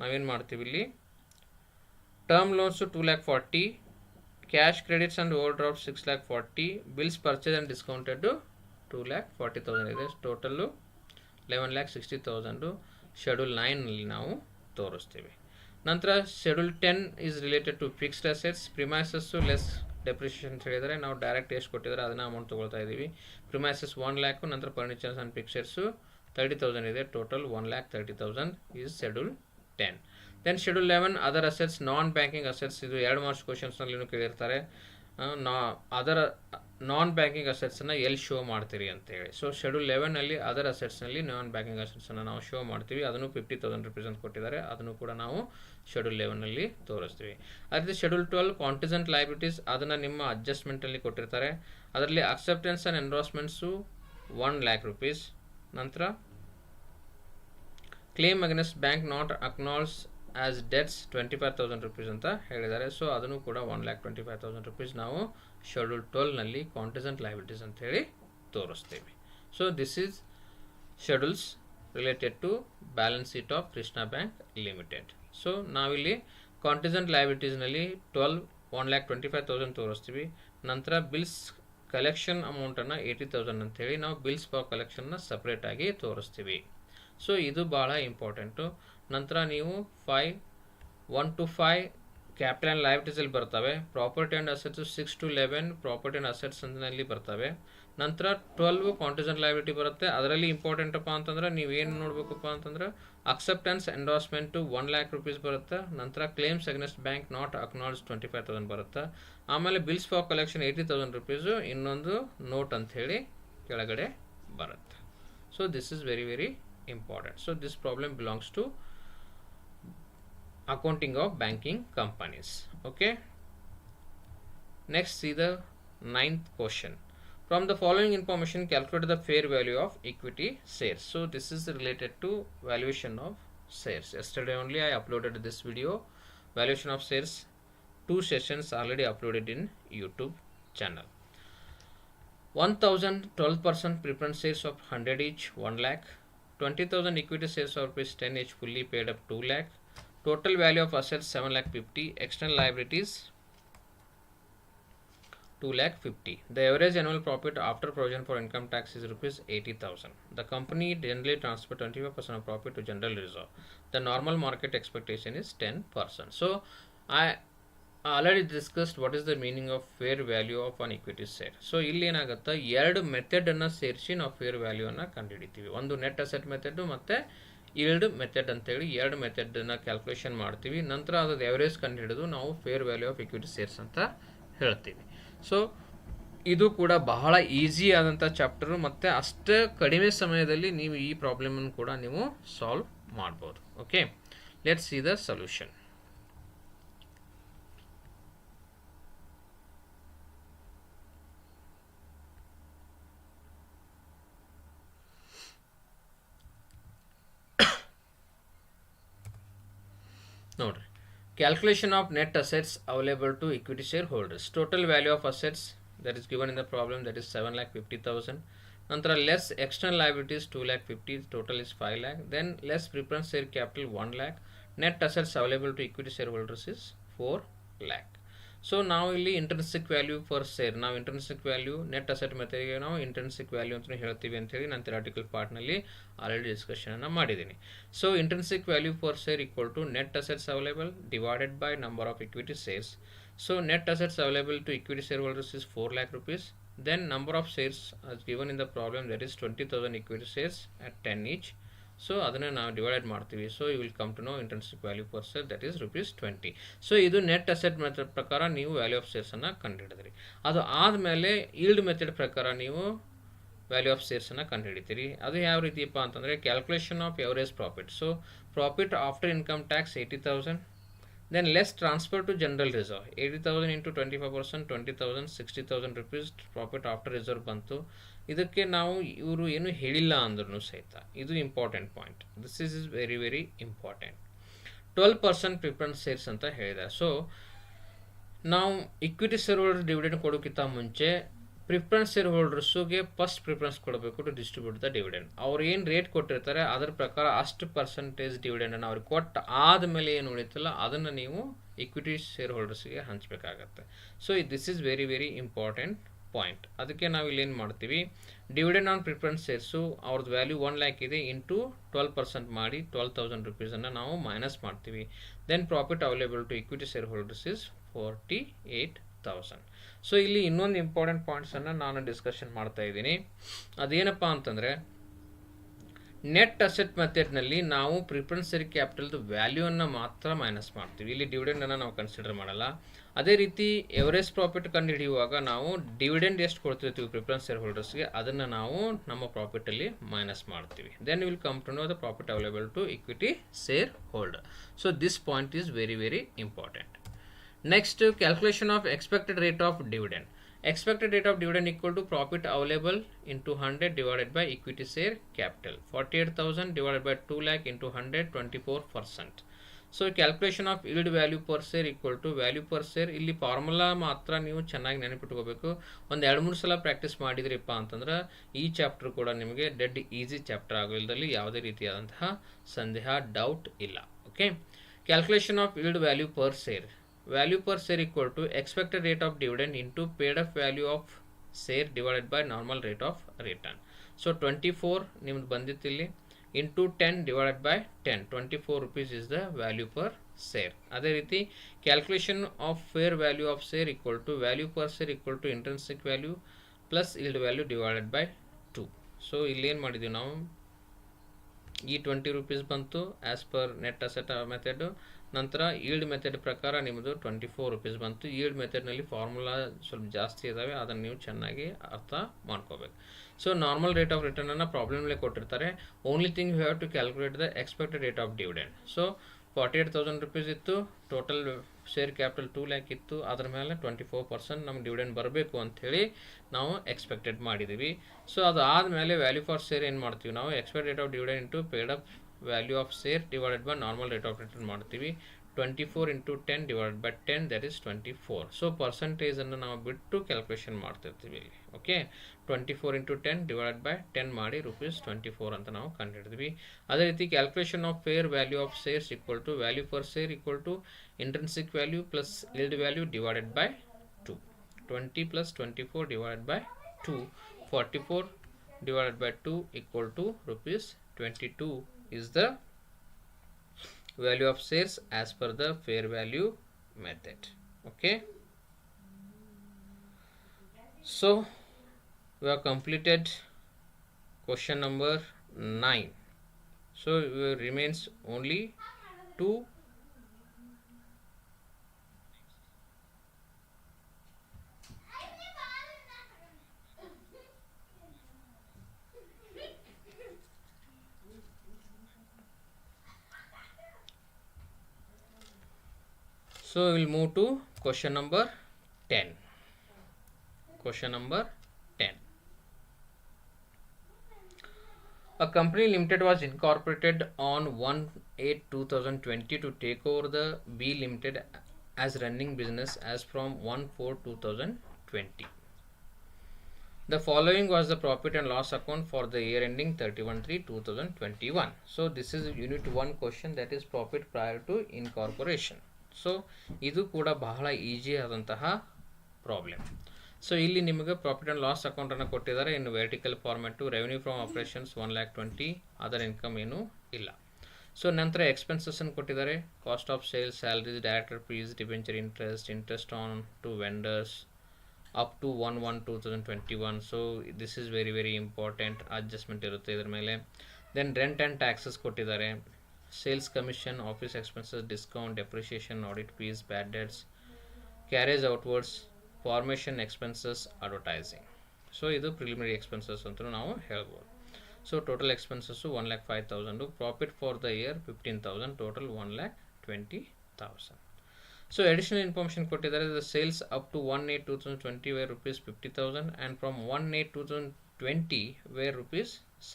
ನಾವೇನು ಮಾಡ್ತೀವಿ ಇಲ್ಲಿ, term loans $2,40,000, cash credits and overdraft $6,40,000, bills purchase and discounted $2,40,000 ಇದೆ. ಟೋಟಲ್ಲು $11,60,000 ಶೆಡ್ಯೂಲ್ 9ನಲ್ಲಿ ನಾವು ತೋರಿಸ್ತೀವಿ. ನಂತರ schedule 10 is related to fixed assets. Premises less depreciation ಅಂತ ಹೇಳಿದರೆ ನಾವು ಡೈರೆಕ್ಟ್ ಎಷ್ಟು ಕೊಟ್ಟಿದ್ದಾರೆ ಅದನ್ನು ಅಮೌಂಟ್ ತೊಗೊಳ್ತಾ ಇದ್ದೀವಿ. ಪ್ರಿಮೈಸಸ್ 1 lakh, ನಂತರ ಫರ್ನಿಚರ್ಸ್ ಆ್ಯಂಡ್ ಫಿಕ್ಸರ್ಸು 30,000 ಇದೆ. Total 1,30,000 is schedule 10. Then schedule 11 other assets, non banking assets. ಇದು 2 ಮಾರ್ಕ್ಸ್ ಕ್ವಶನ್ಸ್ನಲ್ಲಿ ಕೇಳಿರ್ತಾರೆ. ಅದರ ನಾನ್ ಬ್ಯಾಂಕಿಂಗ್ ಅಸೆಟ್ಸನ್ನು ಎಲ್ಲಿ ಶೋ ಮಾಡ್ತೀರಿ ಅಂತೇಳಿ. ಸೊ ಶೆಡ್ಯೂಲ್ 11ನಲ್ಲಿ ಅದರ್ ಅಸೆಟ್ಸ್ನಲ್ಲಿ ನಾನ್ ಬ್ಯಾಂಕಿಂಗ್ ಅಸೆಟ್ಸನ್ನು ನಾವು ಶೋ ಮಾಡ್ತೀವಿ. ಅದನ್ನು 50,000 ರೂಪೀಸ್ ಅಂತ ಕೊಟ್ಟಿದ್ದಾರೆ. ಅದನ್ನು ಕೂಡ ನಾವು ಶೆಡ್ಯೂಲ್ 11ನಲ್ಲಿ ತೋರಿಸ್ತೀವಿ. ಅದೇ ಶೆಡ್ಯೂಲ್ 12 ಕಾಂಟಿಜೆಂಟ್ ಲೈಬಿಲಿಟೀಸ್, ಅದನ್ನು ನಿಮ್ಮ ಅಡ್ಜಸ್ಟ್ಮೆಂಟಲ್ಲಿ ಕೊಟ್ಟಿರ್ತಾರೆ. ಅದರಲ್ಲಿ acceptance and endorsements 1 lakh rupees. ನಂತರ claim against bank not acknowledged as debts 25,000 rupees ಅಂತ ಹೇಳಿದ್ದಾರೆ. ಸೊ ಅದನ್ನು ಕೂಡ 1,25,000 ರೂಪೀಸ್ ನಾವು ಶೆಡ್ಯೂಲ್ 12ನಲ್ಲಿ ಕಾಂಟಿಜೆಂಟ್ ಲೈಬಿಲಿಟೀಸ್ ಅಂತ ಹೇಳಿ ತೋರಿಸ್ತೀವಿ. So this is schedules related to balance sheet of Krishna bank limited. So ನಾವಿಲ್ಲಿ ಕಾಂಟಿಜೆಂಟ್ ಲೈಬಿಲಿಟೀಸ್ನಲ್ಲಿ 1,25,000 ತೋರಿಸ್ತೀವಿ. ನಂತರ ಬಿಲ್ಸ್ ಕಲೆಕ್ಷನ್ ಅಮೌಂಟನ್ನು 80,000 ಅಂತೇಳಿ ನಾವು ಬಿಲ್ಸ್ ಫಾರ್ ಕಲೆಕ್ಷನ್ನ ಸಪ್ರೇಟಾಗಿ ತೋರಿಸ್ತೀವಿ. ಸೊ ಇದು ಭಾಳ ಇಂಪಾರ್ಟೆಂಟು. ನಂತರ ನೀವು 1 to 5 ಕ್ಯಾಪಿಟಲ್ ಆ್ಯಂಡ್ ಲೈಬಿಲಿಟೀಸಲ್ಲಿ ಬರ್ತವೆ. Property and assets 6 to 11 property and assets ನಲ್ಲಿ ಬರ್ತವೆ. ನಂತರ 12 ಕಾಂಟಿಜೆಂಟ್ ಲೈಬಿಲಿಟಿ ಬರುತ್ತೆ. ಅದರಲ್ಲಿ ಇಂಪಾರ್ಟೆಂಟಪ್ಪ ಅಂತಂದ್ರೆ ನೀವೇನು ನೋಡಬೇಕಪ್ಪ ಅಂತಂದ್ರೆ ಅಕ್ಸೆಪ್ಟೆನ್ಸ್ ಎಂಡೋರ್ಸ್ಮೆಂಟು 1 lakh rupees ಬರುತ್ತೆ. ನಂತರ ಕ್ಲೇಮ್ಸ್ ಅಗೇನ್ಸ್ಟ್ ಬ್ಯಾಂಕ್ ನಾಟ್ ಅಕ್ನಾಲ್ಜ್ 25,000 ಬರುತ್ತೆ. ಆಮೇಲೆ ಬಿಲ್ಸ್ ಫಾರ್ ಕಲೆಕ್ಷನ್ 80,000 ರೂಪೀಸು ಇನ್ನೊಂದು ನೋಟ್ ಅಂತ ಹೇಳಿ ಕೆಳಗಡೆ ಬರುತ್ತೆ. So this is very very important. So this problem belongs to accounting of banking companies. Okay, next see the 9th question. From the following information calculate the fair value of equity shares. So this is related to valuation of shares. Yesterday only I uploaded this video, valuation of shares. 2 sessions already uploaded in YouTube channel. 1,000 12% preference shares of 100 each 1 lakh. 20,000 equity shares of rupees 10 each fully paid up 2 lakh. Total value of assets 7,50,000. External liabilities 2,50,000. The average annual profit after provision for income tax is rupees 80,000. The company generally transfer 25% of profit to general reserve. The normal market expectation is 10%. So I already discussed what is the meaning of fair value of an equity share. So ಇಲ್ಲಿ ಏನಾಗುತ್ತೆ, 2 ಮೆಥಡನ್ನು ಸೇರಿಸಿ ನಾವು fair ವ್ಯಾಲ್ಯೂವನ್ನು ಕಂಡುಹಿಡಿತೀವಿ. ಒಂದು net asset method ಮತ್ತು yield method ಅಂತೇಳಿ 2 ಮೆಥಡನ್ನು calculation ಮಾಡ್ತೀವಿ. ನಂತರ ಅದ್ರದ್ದು ಎವರೇಜ್ ಕಂಡುಹಿಡಿದು ನಾವು fair value of equity shares ಅಂತ ಹೇಳ್ತೀವಿ. ಸೊ ಇದು ಕೂಡ ಬಹಳ ಈಸಿ ಆದಂಥ ಚಾಪ್ಟರು ಮತ್ತು ಅಷ್ಟೇ ಕಡಿಮೆ ಸಮಯದಲ್ಲಿ ನೀವು ಈ ಪ್ರಾಬ್ಲಮನ್ನು ಕೂಡ ನೀವು ಸಾಲ್ವ್ ಮಾಡ್ಬೋದು. Okay, let's see the solution. ನೋಡ್ರಿ, calculation of net assets available to equity share holders. Total value of assets that is given in the problem, that is 7,50,000. ನಂತರ less external liabilities 2,50,000, total is 5 lakh. Then less preference share capital 1 lakh. Net assets available to equity share holders is 4 lakh. So ನಾವು ಇಲ್ಲಿ intrinsic value for share, ನಾವು intrinsic value net asset ಮೆಥಡ್ಗೆ ನಾವು intrinsic value ಅಂತ ಹೇಳ್ತೀವಿ ಅಂತೇಳಿ ನಾನು theoretical ಪಾರ್ಟ್ನಲ್ಲಿ already ಡಿಸ್ಕಷನನ್ನು ಮಾಡಿದ್ದೀನಿ. So intrinsic value for share equal to net assets available divided by number of equity shares. So net assets available to equity share holders is 4 lakh rupees. Then number of shares as given in the problem, that is 20,000 equity shares at 10 each. ಸೊ ಅದನ್ನು ನಾವು divide ಮಾಡ್ತೀವಿ. So you will come to know intrinsic value for share, that is rupees 20. So ಇದು net asset method ಪ್ರಕಾರ ನೀವು value of ಶೇರ್ಸನ್ನು ಕಂಡುಹಿಡಿದ್ರಿ. ಅದು ಆದಮೇಲೆ yield method ಪ್ರಕಾರ ನೀವು ವ್ಯಾಲ್ಯೂ ಆಫ್ ಶೇರ್ಸನ್ನು ಕಂಡುಹಿಡಿತೀರಿ. ಅದು ಯಾವ ರೀತಿಯಪ್ಪ ಅಂತಂದರೆ calculation of average profit. So profit after income tax 80,000. Then less transfer to general reserve, 80,000 into 25%, 20,000, 60,000 rupees profit after reserve ಬಂತು. ಇದಕ್ಕೆ ನಾವು ಇವರು ಏನು ಹೇಳಿಲ್ಲ ಅಂದ್ರೂ ಸಹಿತ ಇದು important point. This is very very important. 12% preference shares ಅಂತ ಹೇಳಿದ್ದಾರೆ. ಸೊ ನಾವು ಇಕ್ವಿಟಿ ಶೇರ್ ಹೋಲ್ಡರ್ ಡಿವಿಡೆಂಡ್ ಕೊಡೋಕ್ಕಿಂತ ಮುಂಚೆ ಪ್ರಿಫರೆನ್ಸ್ ಶೇರ್ ಹೋಲ್ಡರ್ಸ್ಗೆ ಫಸ್ಟ್ ಪ್ರಿಫರೆನ್ಸ್ ಕೊಡಬೇಕು ಟು ಡಿಸ್ಟ್ರಿಬ್ಯೂಟ್ ದ ಡಿವಿಡೆಂಡ್. ಅವ್ರು ಏನು ರೇಟ್ ಕೊಟ್ಟಿರ್ತಾರೆ ಅದರ ಪ್ರಕಾರ ಅಷ್ಟು ಪರ್ಸೆಂಟೇಜ್ ಡಿವಿಡೆಂಡನ್ನು ಅವ್ರಿಗೆ ಕೊಟ್ಟು ಆದಮೇಲೆ ಏನು ಉಳಿತಲ್ಲ ಅದನ್ನು ನೀವು ಇಕ್ವಿಟಿ ಶೇರ್ ಹೋಲ್ಡರ್ಸ್ಗೆ ಹಂಚಬೇಕಾಗತ್ತೆ. So this is very very important point. ಅದಕ್ಕೆ ನಾವು ಇಲ್ಲಿ ಏನು ಮಾಡ್ತೀವಿ, ಡಿವಿಡೆಂಡ್ ಆನ್ ಪ್ರಿಫರೆನ್ಸ್ ಶೇರ್ಸು ಅವ್ರದ್ದು ವ್ಯಾಲ್ಯೂ 1 ಲ್ಯಾಕ್ ಇದೆ, ಇಂಟು 12% ಮಾಡಿ 12,000 ರುಪೀಸನ್ನು ನಾವು ಮೈನಸ್ ಮಾಡ್ತೀವಿ. Then profit available to equity share holders is 48,000. So ಇಲ್ಲಿ ಇನ್ನೊಂದು ಇಂಪಾರ್ಟೆಂಟ್ ಪಾಯಿಂಟ್ಸನ್ನು ನಾನು ಡಿಸ್ಕಷನ್ ಮಾಡ್ತಾ ಇದ್ದೀನಿ. ಅದೇನಪ್ಪ ಅಂತಂದರೆ, ನೆಟ್ ಅಸೆಟ್ ಮೆಥಡ್ನಲ್ಲಿ ನಾವು ಪ್ರಿಫರೆನ್ಸ್ ಶೇರ್ ಕ್ಯಾಪಿಟಲ್ದು ವ್ಯಾಲ್ಯೂವನ್ನು ಮಾತ್ರ ಮೈನಸ್ ಮಾಡ್ತೀವಿ. ಇಲ್ಲಿ ಡಿವಿಡೆಂಡನ್ನು ನಾವು ಕನ್ಸಿಡರ್ ಮಾಡಲ್ಲ. ಅದೇ ರೀತಿ ಎವರೇಜ್ ಪ್ರಾಫಿಟ್ ಕಂಡುಹಿಡಿಯುವಾಗ ನಾವು ಡಿವಿಡೆಂಡ್ ಎಷ್ಟು ಕೊಡ್ತಿರ್ತೀವಿ ಪ್ರಿಫರೆನ್ಸ್ ಶೇರ್ ಹೋಲ್ಡರ್ಸ್ಗೆ, ಅದನ್ನು ನಾವು ನಮ್ಮ ಪ್ರಾಫಿಟಲ್ಲಿ ಮೈನಸ್ ಮಾಡ್ತೀವಿ. Then will come to know the profit available to equity share holder. So this point is very very important. Next, calculation of expected rate of dividend. Expected rate of dividend equal to profit available into 100 divided by equity share capital. 48,000 divided by 2 lakh into 100, 24%. So calculation of yield value per share equal to value per share. ಇಲ್ಲಿ formula ಮಾತ್ರ ನೀವು ಚೆನ್ನಾಗಿ ನೆನಪಿಟ್ಕೋಬೇಕು. ಒಂದು 2-3 ಸಲ practice ಮಾಡಿದ್ರಿಪ್ಪ ಅಂತಂದ್ರೆ ಈ chapter ಕೂಡ ನಿಮಗೆ ಡೆಡ್ ಈಸಿ ಚಾಪ್ಟರ್ ಆಗೋದ್ರಲ್ಲಿ ಯಾವುದೇ ರೀತಿಯಾದಂತಹ ಸಂದೇಹ, ಡೌಟ್ ಇಲ್ಲ. Okay, calculation of yield value per share. Value per share equal to expected rate of dividend into paid up value of share divided by normal rate of return. So 24 ನಿಮ್ದು ಬಂದಿತ್ತಿಲ್ಲಿ, into 10 divided by 10, 24 rupees is the value per share. ಅದೇ ರೀತಿ calculation of fair value of share equal to value per share equal to intrinsic value plus yield value divided by 2. So ಇಲ್ಲಿ ಏನು ಮಾಡಿದ್ದೀವಿ ನಾವು, ಈ 20 rupees ಬಂತು as per net asset method. ನಂತರ yield method ಪ್ರಕಾರ ನಿಮ್ಮದು 24 ರೂಪೀಸ್ ಬಂತು. ಈಲ್ಡ್ ಮೆಥಡ್ನಲ್ಲಿ ಫಾರ್ಮುಲಾ ಸ್ವಲ್ಪ ಜಾಸ್ತಿ ಇದ್ದಾವೆ, ಅದನ್ನು ನೀವು ಚೆನ್ನಾಗಿ ಅರ್ಥ ಮಾಡ್ಕೋಬೇಕು. ಸೊ ನಾರ್ಮಲ್ ರೇಟ್ ಆಫ್ ರಿಟರ್ನನ್ನು ಪ್ರಾಬ್ಲಮ್ಲೇ ಕೊಟ್ಟಿರ್ತಾರೆ. Only thing you have to calculate the expected rate of dividend. So 48,000 rupees ಇತ್ತು, ಟೋಟಲ್ ಶೇರ್ ಕ್ಯಾಪಿಟಲ್ 2 ಲ್ಯಾಕ್ ಇತ್ತು, ಅದ್ರ ಮೇಲೆ 24% ನಮ್ಗೆ ಡಿವಿಡೆಂಡ್ ಬರಬೇಕು ಅಂಥೇಳಿ ನಾವು ಎಕ್ಸ್ಪೆಕ್ಟೆಡ್ ಮಾಡಿದ್ದೀವಿ. ಸೊ ಅದಾದಮೇಲೆ ವ್ಯಾಲ್ಯೂ ಫಾರ್ ಶೇರ್ ಏನು ಮಾಡ್ತೀವಿ ನಾವು, expect rate of dividend into paid up value of share divided by normal rate of return ಮಾಡ್ತೀವಿ. 24 into 10 divided by 10, that is 24. So ಪರ್ಸೆಂಟೇಜನ್ನು ನಾವು ಬಿಟ್ಟು ಕ್ಯಾಲ್ಕುಲೇಷನ್ ಮಾಡ್ತಿರ್ತೀವಿ ಇಲ್ಲಿ. ಓಕೆ, 24 into 10 divided by 10 ಮಾಡಿ ₹24 ಅಂತ ನಾವು ಕಂಡುಹಿಡಿದ್ವಿ. ಅದೇ ರೀತಿ calculation of fair value of shares equal to value for share equal to intrinsic value plus yield value divided by 2. 20 plus 24 divided by 2, 44 divided by 2 equal to ₹22 is the value of shares as per the fair value method. Okay, so we have completed question number 9. So remains only 2. So we will move to question number 10. Question number 10. A company limited was incorporated on 1/8/2020 to take over the B Limited as running business as from 1/4/2020. The following was the profit and loss account for the year ending 31/3/2021. So this is unit 1 question, that is profit prior to incorporation. So ಇದು ಕೂಡ ಬಹಳ easy ಆದಂತಹ problem. So ಇಲ್ಲಿ ನಿಮಗೆ profit and loss ಅಕೌಂಟನ್ನು ಕೊಟ್ಟಿದ್ದಾರೆ. ಇನ್ನು vertical format revenue from operations 1,20,000, other income ಏನೂ ಇಲ್ಲ. ಸೊ ನಂತರ ಎಕ್ಸ್ಪೆನ್ಸಸ್ಸನ್ನು ಕೊಟ್ಟಿದ್ದಾರೆ. Cost of sales, salaries, director fees, debenture interest, interest on to vendors up to 1/1/2021. So this is very very important, adjustment ಇರುತ್ತೆ ಇದರ ಮೇಲೆ. ದೆನ್ ರೆಂಟ್ ಆ್ಯಂಡ್ ಟ್ಯಾಕ್ಸಸ್ ಕೊಟ್ಟಿದ್ದಾರೆ. Sales commission, office expenses, discount, depreciation, audit fees, bad debts, carriage outwards, formation expenses, advertising. So ಇದು preliminary expenses ಅಂತ ನಾವು ಹೇಳ್ಬೋದು. So total expenses 1,05,000. Profit for the year 15,000, total 1,20,000. So additional information ಕೊಟ್ಟಿದ್ದಾರೆ. The sales up to 1/8/2020 were ₹50,000 and from 1/8/2020 were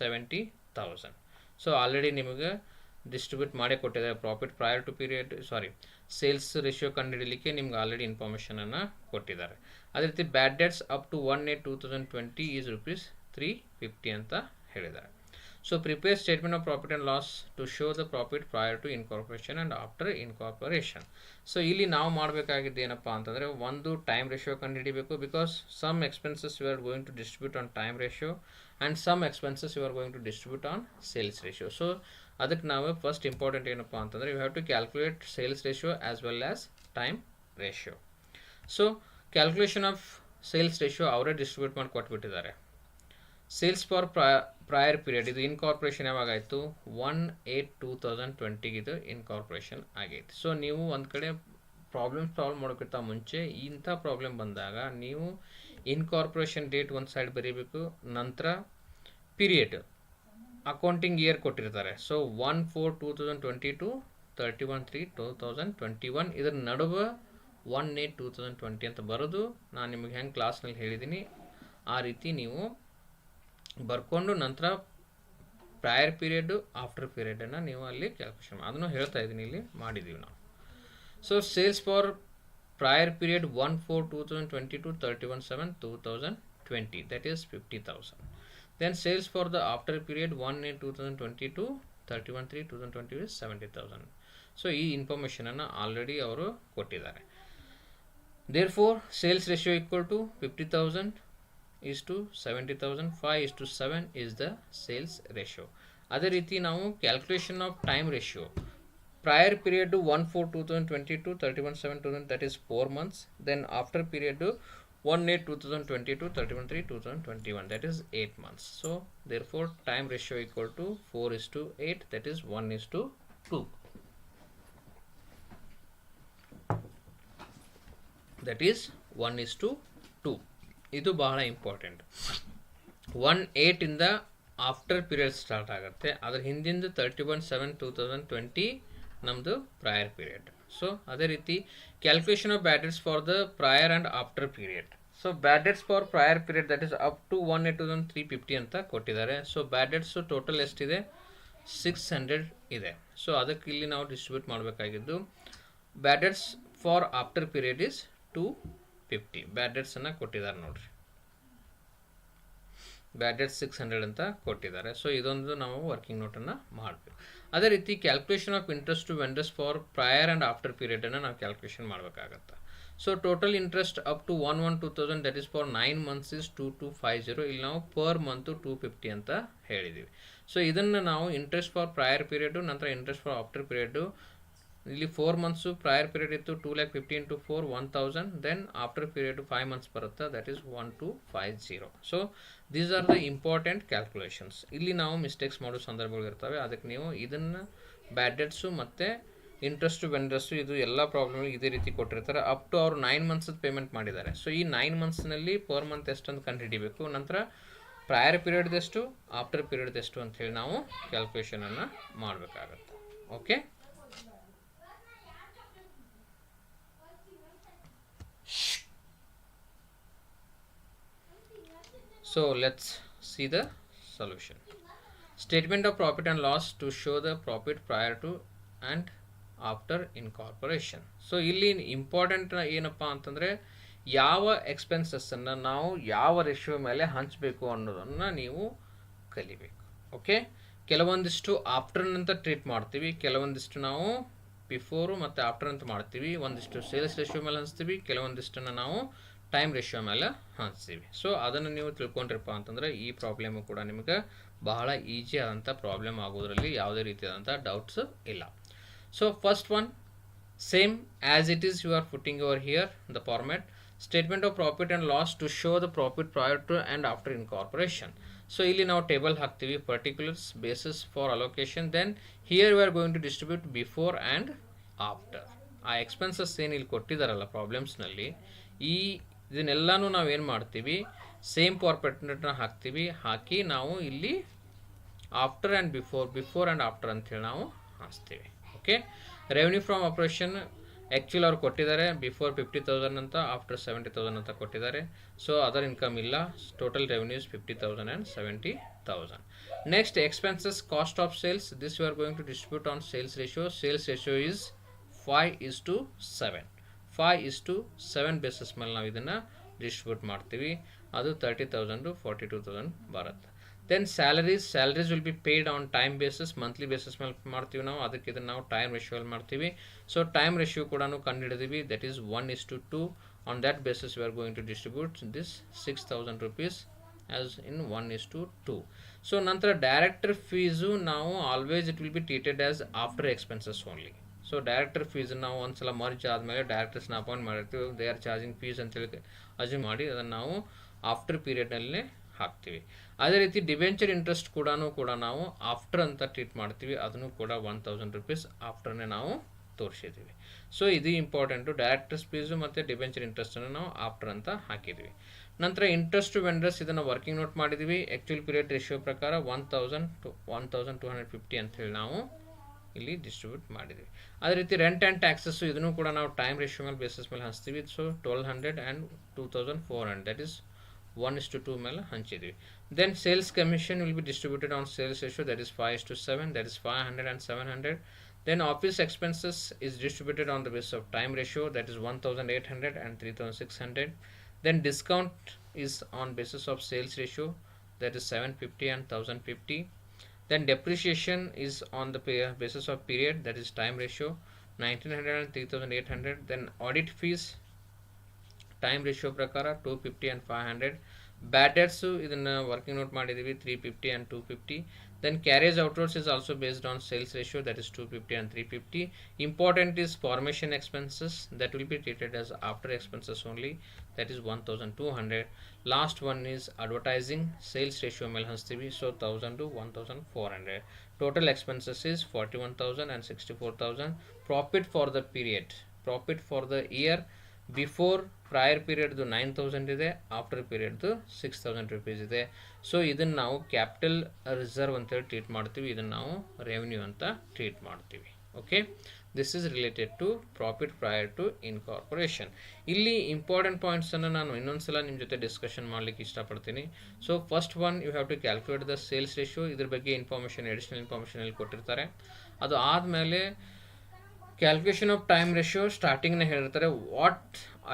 ₹70,000. So already ನಿಮಗೆ distribute ಮಾಡೇ ಕೊಟ್ಟಿದ್ದಾರೆ. Profit prior to period, sales ratio ಕಂಡುಹಿಡಲಿಕ್ಕೆ ನಿಮ್ಗೆ ಆಲ್ರೆಡಿ ಇನ್ಫಾರ್ಮೇಷನನ್ನು ಕೊಟ್ಟಿದ್ದಾರೆ. ಅದೇ ರೀತಿ bad debts up to 1/8/2020 is ₹350 ಅಂತ ಹೇಳಿದ್ದಾರೆ. So prepare statement of profit and loss to show the profit prior to incorporation and after incorporation. So ಇಲ್ಲಿ ನಾವು ಮಾಡಬೇಕಾಗಿದ್ದು ಏನಪ್ಪ ಅಂತಂದರೆ ಒಂದು ಟೈಮ್ ರೇಷಿಯೋ ಕಂಡುಹಿಡಿಬೇಕು, because some expenses you are going to distribute on time ratio and some expenses you are going to distribute on sales ratio. So ಅದಕ್ಕೆ ನಾವು first important ಏನಪ್ಪ ಅಂತಂದರೆ you have to calculate sales ratio as well as time ratio. So calculation of sales ratio ಅವರೇ distribute ಮಾಡಿ ಕೊಟ್ಬಿಟ್ಟಿದ್ದಾರೆ. Sales for prior period ಇದು incorporation ಯಾವಾಗಾಯಿತು 1/8/2020 ಇದು ಇನ್ಕಾರ್ಪೊರೇಷನ್ ಆಗೈತೆ. ಸೊ ನೀವು ಒಂದು ಕಡೆ ಪ್ರಾಬ್ಲಮ್ ಸಾಲ್ವ್ ಮಾಡೋಕ್ಕಿಂತ ಮುಂಚೆ ಇಂಥ ಪ್ರಾಬ್ಲಮ್ ಬಂದಾಗ ನೀವು ಇನ್ಕಾರ್ಪೊರೇಷನ್ ಡೇಟ್ ಒಂದು ಸೈಡ್ ಬರೀಬೇಕು, ನಂತರ ಪೀರಿಯಡ್ ಅಕೌಂಟಿಂಗ್ ಇಯರ್ ಕೊಟ್ಟಿರ್ತಾರೆ. ಸೊ 1/4/2020 to 31/3/2021 ಇದರ ನಡುವೆ 1/8/2020 ಅಂತ ಬರೋದು ನಾನು ನಿಮಗೆ ಹೆಂಗೆ ಕ್ಲಾಸ್ನಲ್ಲಿ ಹೇಳಿದ್ದೀನಿ ಆ ರೀತಿ ನೀವು ಬರ್ಕೊಂಡು ನಂತರ ಪ್ರಯರ್ ಪೀರಿಯಡ್ ಆಫ್ಟರ್ ಪೀರಿಯಡನ್ನು ನೀವು ಅಲ್ಲಿ ಕ್ಯಾಲ್ಕುಲೇಷನ್ ಅದನ್ನು ಹೇಳ್ತಾ ಇದ್ದೀನಿ, ಇಲ್ಲಿ ಮಾಡಿದ್ದೀವಿ ನಾವು. So sales for prior period 1/4/2020 to 31/7/2020 that is 50,000. Then sales for the after period 1/8/2020 to 31/3/2020 is 70,000. So ಈ ಇನ್ಫಾರ್ಮೇಷನನ್ನು ಆಲ್ರೆಡಿ ಅವರು ಕೊಟ್ಟಿದ್ದಾರೆ. Therefore sales ratio equal to 50,000 is to 70,000, 5:7 is the sales ratio. ಅದೇ ರೀತಿ ನಾವು calculation of time ratio prior period 1/4/2020 to 31/7/2020 that is 4 months. Then after period 1/8/2020 to 31/3/2021 that is 8 months. So therefore time ratio equal to 4:8 that is 1:2. That is 1:2. ಇದು ಬಹಳ important. 1/8 ಇಂದ after period start ಆಗುತ್ತೆ, ಅದರ ಹಿಂದಿಂದ 31/7/2020 ನಮ್ಮದು prior period. So ಅದೇ ರೀತಿ calculation of bad debts for the prior and after period. So bad debts for prior period that is up to 1/8/350 ಅಂತ ಕೊಟ್ಟಿದ್ದಾರೆ. ಸೊ ಬ್ಯಾಡ್ ಡೆಟ್ಸು ಟೋಟಲ್ ಎಷ್ಟಿದೆ 600 ಇದೆ. ಸೊ ಅದಕ್ಕೆ ಇಲ್ಲಿ ನಾವು ಡಿಸ್ಟ್ರಿಬ್ಯೂಟ್ ಮಾಡಬೇಕಾಗಿದ್ದು bad debts for after period is 250. Bad ಡೆಟ್ಸನ್ನು ಕೊಟ್ಟಿದ್ದಾರೆ ನೋಡ್ರಿ, ಬ್ಯಾಡ್ ಡೆಟ್ಸ್ 600 ಅಂತ ಕೊಟ್ಟಿದ್ದಾರೆ. ಸೊ ಇದೊಂದು ನಾವು ವರ್ಕಿಂಗ್ ನೋಟನ್ನು ಮಾಡಬೇಕು. ಅದೇ ರೀತಿ calculation of interest to vendors for prior and after ಪೀರಿಯಡನ್ನು ನಾವು ಕ್ಯಾಲ್ಕುಲೇಷನ್ ಮಾಡಬೇಕಾಗತ್ತೆ. So total interest up to 1/1/2000 that is for 9 months is 2250. ಇಲ್ಲಿ ನಾವು ಪರ್ ಮಂತು 250 ಅಂತ ಹೇಳಿದ್ದೀವಿ. ಸೊ ಇದನ್ನು ನಾವು ಇಂಟ್ರೆಸ್ಟ್ ಫಾರ್ ಪ್ರಯರ್ ಪೀರಿಯಡು ನಂತರ ಇಂಟ್ರೆಸ್ಟ್ ಫಾರ್ ಆಫ್ಟರ್ ಪೀರಿಯಡು ಇಲ್ಲಿ 4 months ಪ್ರಯರ್ ಪೀರಿಯಡ್ ಇತ್ತು 2,50,000 into 4 1,000. Then after period 5 months ಬರುತ್ತೆ, that is 1,250. So these are the important calculations. ಇಲ್ಲಿ ನಾವು ಮಿಸ್ಟೇಕ್ಸ್ ಮಾಡೋ ಸಂದರ್ಭಗಳು ಇರ್ತವೆ, ಅದಕ್ಕೆ ನೀವು ಇದನ್ನು ಬ್ಯಾಡ್ ಡೆಟ್ಸು ಮತ್ತು ಇಂಟ್ರೆಸ್ಟ್ ವೆಂಡರ್ಸು ಇದು ಎಲ್ಲ ಪ್ರಾಬ್ಲಮ್ ಇದೇ ರೀತಿ ಕೊಟ್ಟಿರ್ತಾರೆ. ಅಪ್ ಟು ಅವರು 9 months ಪೇಮೆಂಟ್ ಮಾಡಿದ್ದಾರೆ. ಸೊ ಈ 9 monthsನಲ್ಲಿ ಪರ್ ಮಂತ್ ಎಷ್ಟು ಅಂತ ಕಂಡುಹಿಡಿಬೇಕು, ನಂತರ ಪ್ರಯರ್ ಪೀರಿಯಡ್ದೆಷ್ಟು ಆಫ್ಟರ್ ಪೀರಿಯಡ್ದೆಷ್ಟು ಅಂಥೇಳಿ ನಾವು ಕ್ಯಾಲ್ಕುಲೇಷನನ್ನು ಮಾಡಬೇಕಾಗತ್ತೆ. Okay, so let's see the solution. Statement of profit and loss to show the profit prior to and after incorporation. So ಇಲ್ಲಿ ಇಂಪಾರ್ಟೆಂಟ್ ಏನಪ್ಪ ಅಂತಂದರೆ ಯಾವ ಎಕ್ಸ್ಪೆನ್ಸಸ್ಸನ್ನು ನಾವು ಯಾವ ರೇಷಿಯೋ ಮೇಲೆ ಹಂಚಬೇಕು ಅನ್ನೋದನ್ನು ನೀವು ಕಲಿಬೇಕು. ಓಕೆ, ಕೆಲವೊಂದಿಷ್ಟು ಆಫ್ಟರ್ ಅಂತ ಟ್ರೀಟ್ ಮಾಡ್ತೀವಿ, ಕೆಲವೊಂದಿಷ್ಟು ನಾವು ಬಿಫೋರು ಮತ್ತು ಆಫ್ಟರ್ ಅಂತ ಮಾಡ್ತೀವಿ, ಒಂದಿಷ್ಟು ಸೇಲ್ಸ್ ರೇಷಿಯೋ ಮೇಲೆ ಹಂಚ್ತೀವಿ, ಕೆಲವೊಂದಿಷ್ಟನ್ನು ನಾವು ಟೈಮ್ ರೇಷಿಯೋ ಮೇಲೆ ಹಂಚ್ತೀವಿ. ಸೊ ಅದನ್ನು ನೀವು ತಿಳ್ಕೊಂಡ್ರಪ್ಪ ಅಂತಂದರೆ ಈ ಪ್ರಾಬ್ಲಮು ಕೂಡ ನಿಮಗೆ ಬಹಳ ಈಸಿ ಆದಂಥ ಪ್ರಾಬ್ಲಮ್ ಆಗೋದ್ರಲ್ಲಿ ಯಾವುದೇ ರೀತಿಯಾದಂಥ ಡೌಟ್ಸ್ ಇಲ್ಲ. So first one same as it is you are putting over here the format statement of profit and loss to show the profit prior to and after incorporation. So ಇಲ್ಲಿ ನಾವು table ಹಾಕ್ತೀವಿ, particulars basis for allocation. Then here we are going to distribute before and after. ಆ expenses ಏನು ಇಲ್ಲಿ ಕೊಟ್ಟಿದ್ದಾರಲ್ಲ ಪ್ರಾಬ್ಲಮ್ಸ್ನಲ್ಲಿ, ಇದನ್ನೆಲ್ಲನೂ ನಾವೇನು ಮಾಡ್ತೀವಿ, same ಫಾರ್ಮ್ಯಾಟ್ನ ಹಾಕ್ತೀವಿ. ಹಾಕಿ ನಾವು ಇಲ್ಲಿ after and before and after ಅಂಥೇಳಿ ನಾವು ಹಾಕ್ತೀವಿ. Okay, revenue from operation actually ಅವ್ರು ಕೊಟ್ಟಿದ್ದಾರೆ ಬಿಫೋರ್ 50,000 ಅಂತ, ಆಫ್ಟರ್ 70,000 ಅಂತ ಕೊಟ್ಟಿದ್ದಾರೆ. ಸೊ ಅದರ್ ಇನ್ಕಮ್ ಇಲ್ಲ, total revenues 50,000 and 70,000. Next expenses cost of sales, this you are going to distribute on sales ratio. Sales ratio is 5:7. 5:7 basis ಮೇಲೆ ನಾವು ಇದನ್ನು distribute ಮಾಡ್ತೀವಿ. ಅದು 30,000 to 42,000 ಬರುತ್ತೆ. Then salaries will be paid on time basis, monthly basis ಮೇಲೆ ಮಾಡ್ತೀವಿ ನಾವು. ಅದಕ್ಕೆ ಇದನ್ನು ನಾವು ಟೈಮ್ ರೇಷಿಯೋಲ್ಲಿ ಮಾಡ್ತೀವಿ. ಸೊ ಟೈಮ್ ರೇಷಿಯೋ ಕೂಡ ಕಂಡುಹಿಡಿದೀವಿ, that is 1:2. On that basis we are going to distribute this 6,000 rupees as in 1:2. So ನಂತರ ಡೈರೆಕ್ಟರ್ ಫೀಸು ನಾವು always it will be treated as after expenses only. So director fees ನಾವು ಒಂದ್ಸಲ merge ಆದಮೇಲೆ ಡೈರೆಕ್ಟರ್ಸ್ನ appoint ಮಾಡಿರ್ತೀವಿ, they are charging fees ಅಂತೇಳಿ assume ಮಾಡಿ ಅದನ್ನು ನಾವು ಆಫ್ಟರ್ ಪೀರಿಯಡ್ನಲ್ಲೇ ಹಾಕ್ತೀವಿ. ಅದೇ ರೀತಿ ಡಿಬೆಂಚರ್ ಇಂಟ್ರೆಸ್ಟ್ ಕೂಡ ನಾವು ಆಫ್ಟರ್ ಅಂತ ಟ್ರೀಟ್ ಮಾಡ್ತೀವಿ, ಅದನ್ನು ಕೂಡ 1,000 rupees ಆಫ್ಟರ್ನೇ ನಾವು ತೋರಿಸಿದ್ದೀವಿ. ಸೊ ಇದು ಇಂಪಾರ್ಟೆಂಟು, ಡೈರೆಕ್ಟರ್ಸ್ ಫೀಸು ಮತ್ತು ಡಿಬೆಂಚರ್ ಇಂಟ್ರೆಸ್ಟನ್ನು ನಾವು ಆಫ್ಟರ್ ಅಂತ ಹಾಕಿದ್ವಿ. ನಂತರ ಇಂಟ್ರೆಸ್ಟ್ ಟು ವೆಂಡರ್ಸ್ ಇದನ್ನು ವರ್ಕಿಂಗ್ ನೋಟ್ ಮಾಡಿದ್ವಿ. ಆ್ಯಕ್ಚುಯಲ್ ಪೀರಿಯಡ್ ರೇಷಿಯೋ ಪ್ರಕಾರ 1,000 to 1,250 ಅಂತೇಳಿ ನಾವು ಇಲ್ಲಿ ಡಿಸ್ಟ್ರಿಬ್ಯೂಟ್ ಮಾಡಿದ್ವಿ. ಅದೇ ರೀತಿ ರೆಂಟ್ ಆ್ಯಂಡ್ ಟ್ಯಾಕ್ಸಸ್ಸು ಇದನ್ನು ಕೂಡ ನಾವು ಟೈಮ್ ರೇಷಿಯೋ ಮೇಲೆ ಬೇಸಿಸ್ ಮೇಲೆ ಹಂಚ್ತೀವಿ. ಸೊ 1,200 and 2,400, ದಟ್ ಈಸ್ 1:2 ಮೇಲೆ ಹಂಚಿದ್ವಿ. Then sales commission will be distributed on sales ratio, that is 5:7, that is 500 and 700. Then office expenses is distributed on the basis of time ratio, that is 1,800 and 3,600. Then discount is on basis of sales ratio, that is 750 and 1,050. Then depreciation is on the basis of period, that is time ratio 1,900 and 3,800. Then audit fees time ratio prakara 250 and 500. Bad debts ಇದನ್ನು working note ಮಾಡಿದ್ದೀವಿ 350 and 250. Then carriage outwards is also based on sales ratio, that is 250 and 350. Important is formation expenses, that will be treated as after expenses only, that is 1,200. Last one is advertising, sales ratio ಮೇಲೆ ಹಂಚ್ತೀವಿ, so 1,000 to 1,400. Total expenses is 41,000 and 64,000. Profit for the period, profit for the year before prior ಪೀರಿಯಡ್ದು 9,000 ಇದೆ, after ಪೀರಿಯಡ್ದು 6,000 rupees ಇದೆ. So ಇದನ್ನು ನಾವು capital reserve ಅಂತೇಳಿ treat ಮಾಡ್ತೀವಿ, ಇದನ್ನು ನಾವು ರೆವೆನ್ಯೂ ಅಂತ ಟ್ರೀಟ್ ಮಾಡ್ತೀವಿ. Okay, this is related to profit prior to incorporation. ಇಲ್ಲಿ ಇಂಪಾರ್ಟೆಂಟ್ ಪಾಯಿಂಟ್ಸನ್ನು ನಾನು ಇನ್ನೊಂದ್ಸಲ ನಿಮ್ಮ ಜೊತೆ ಡಿಸ್ಕಷನ್ ಮಾಡಲಿಕ್ಕೆ ಇಷ್ಟಪಡ್ತೀನಿ. So first one, you have to calculate the sales ratio. ಇದ್ರ ಬಗ್ಗೆ ಇನ್ಫಾರ್ಮೇಷನ್, ಅಡಿಷನಲ್ ಇನ್ಫಾರ್ಮೇಷನ್ ಇಲ್ಲಿ ಕೊಟ್ಟಿರ್ತಾರೆ. ಅದು ಆದಮೇಲೆ ಕ್ಯಾಲ್ಕುಲೇಷನ್ ಆಫ್ ಟೈಮ್ ರೇಷಿಯೋ ಸ್ಟಾರ್ಟಿಂಗ್ನ ಹೇಳಿರ್ತಾರೆ,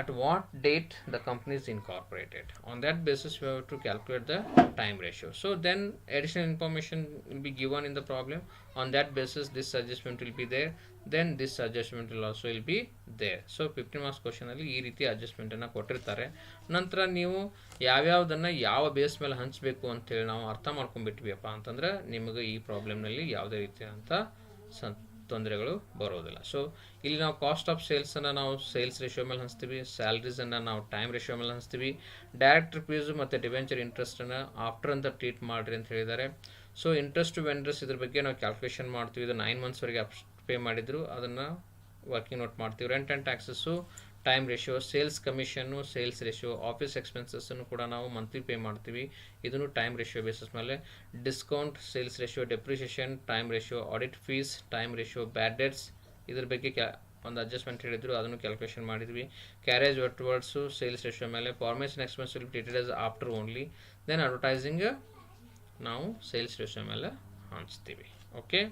at what date the company is incorporated. On that basis we have to calculate the time ratio. So then additional information will be given in the problem. On that basis this adjustment will be there, then this adjustment will also will be there. So 15 marks question ಅಲ್ಲಿ ಈ ರೀತಿ adjustment ಅನ್ನು ಕೊಟ್ಟಿರ್ತಾರೆ. ನಂತರ ನೀವು ಯಾವ್ಯಾವುದನ್ನು ಯಾವ base ಮೇಲೆ ಹಂಚಬೇಕು ಅಂತೇಳಿ ನಾವು ಅರ್ಥ ಮಾಡ್ಕೊಂಡ್ಬಿಟ್ವಿಯಪ್ಪ ಅಂತಂದ್ರೆ ನಿಮಗೆ ಈ ಪ್ರಾಬ್ಲಮ್ನಲ್ಲಿ ಯಾವುದೇ ರೀತಿಯಾದಂಥ ತೊಂದರೆಗಳು ಬರೋದಿಲ್ಲ. ಸೊ ಇಲ್ಲಿ ನಾವು ಕಾಸ್ಟ್ ಆಫ್ ಸೇಲ್ಸನ್ನು ನಾವು ಸೇಲ್ಸ್ ರೇಷಿಯೋ ಮೇಲೆ ಹಂಚ್ತೀವಿ, ಸ್ಯಾಲ್ರೀಸನ್ನು ನಾವು ಟೈಮ್ ರೇಷಿಯೋ ಮೇಲೆ ಹಂಚ್ತೀವಿ, ಡೈರೆಕ್ಟರ್ ಫೀಸು ಮತ್ತು ಡಿಬೆಂಚರ್ ಇಂಟ್ರೆಸ್ಟನ್ನು ಆಫ್ಟರ್ ಅಂತ ಟ್ರೀಟ್ ಮಾಡಿರಿ ಅಂತ ಹೇಳಿದ್ದಾರೆ. ಸೊ ಇಂಟ್ರೆಸ್ಟ್ ಟು ವೆಂಡರ್ಸ್ ಇದ್ರ ಬಗ್ಗೆ ನಾವು ಕ್ಯಾಲ್ಕುಲೇಷನ್ ಮಾಡ್ತೀವಿ. ಇದು 9 monthsವರೆಗೆ ಪೇ ಮಾಡಿದ್ರು, ಅದನ್ನು ವರ್ಕಿಂಗ್ ನೋಟ್ ಮಾಡ್ತೀವಿ. Rent and taxes time ratio, sales commission sales ratio, office ಎಕ್ಸ್ಪೆನ್ಸಸ್ಸನ್ನು ಕೂಡ ನಾವು ಮಂತ್ಲಿ ಪೇ ಮಾಡ್ತೀವಿ, ಇದನ್ನು ಟೈಮ್ ರೇಷಿಯೋ ಬೇಸಿಸ್ ಮೇಲೆ. Discount sales ratio, depreciation time ratio, audit fees time ratio, bad debts ಇದ್ರ ಬಗ್ಗೆ ಒಂದು ಅಡ್ಜಸ್ಟ್ಮೆಂಟ್ ಹೇಳಿದ್ರು, ಅದನ್ನು ಕ್ಯಾಲ್ಕುಲೇಷನ್ ಮಾಡಿದ್ವಿ. ಕ್ಯಾರೇಜ್ ವರ್ಡ್ಸು ಸೇಲ್ಸ್ ರೇಷಿಯೋ ಮೇಲೆ. Formation expense will be treated as after only. Then advertising ನಾವು sales ratio ಮೇಲೆ ಹಂಚ್ತೀವಿ. ಓಕೆ,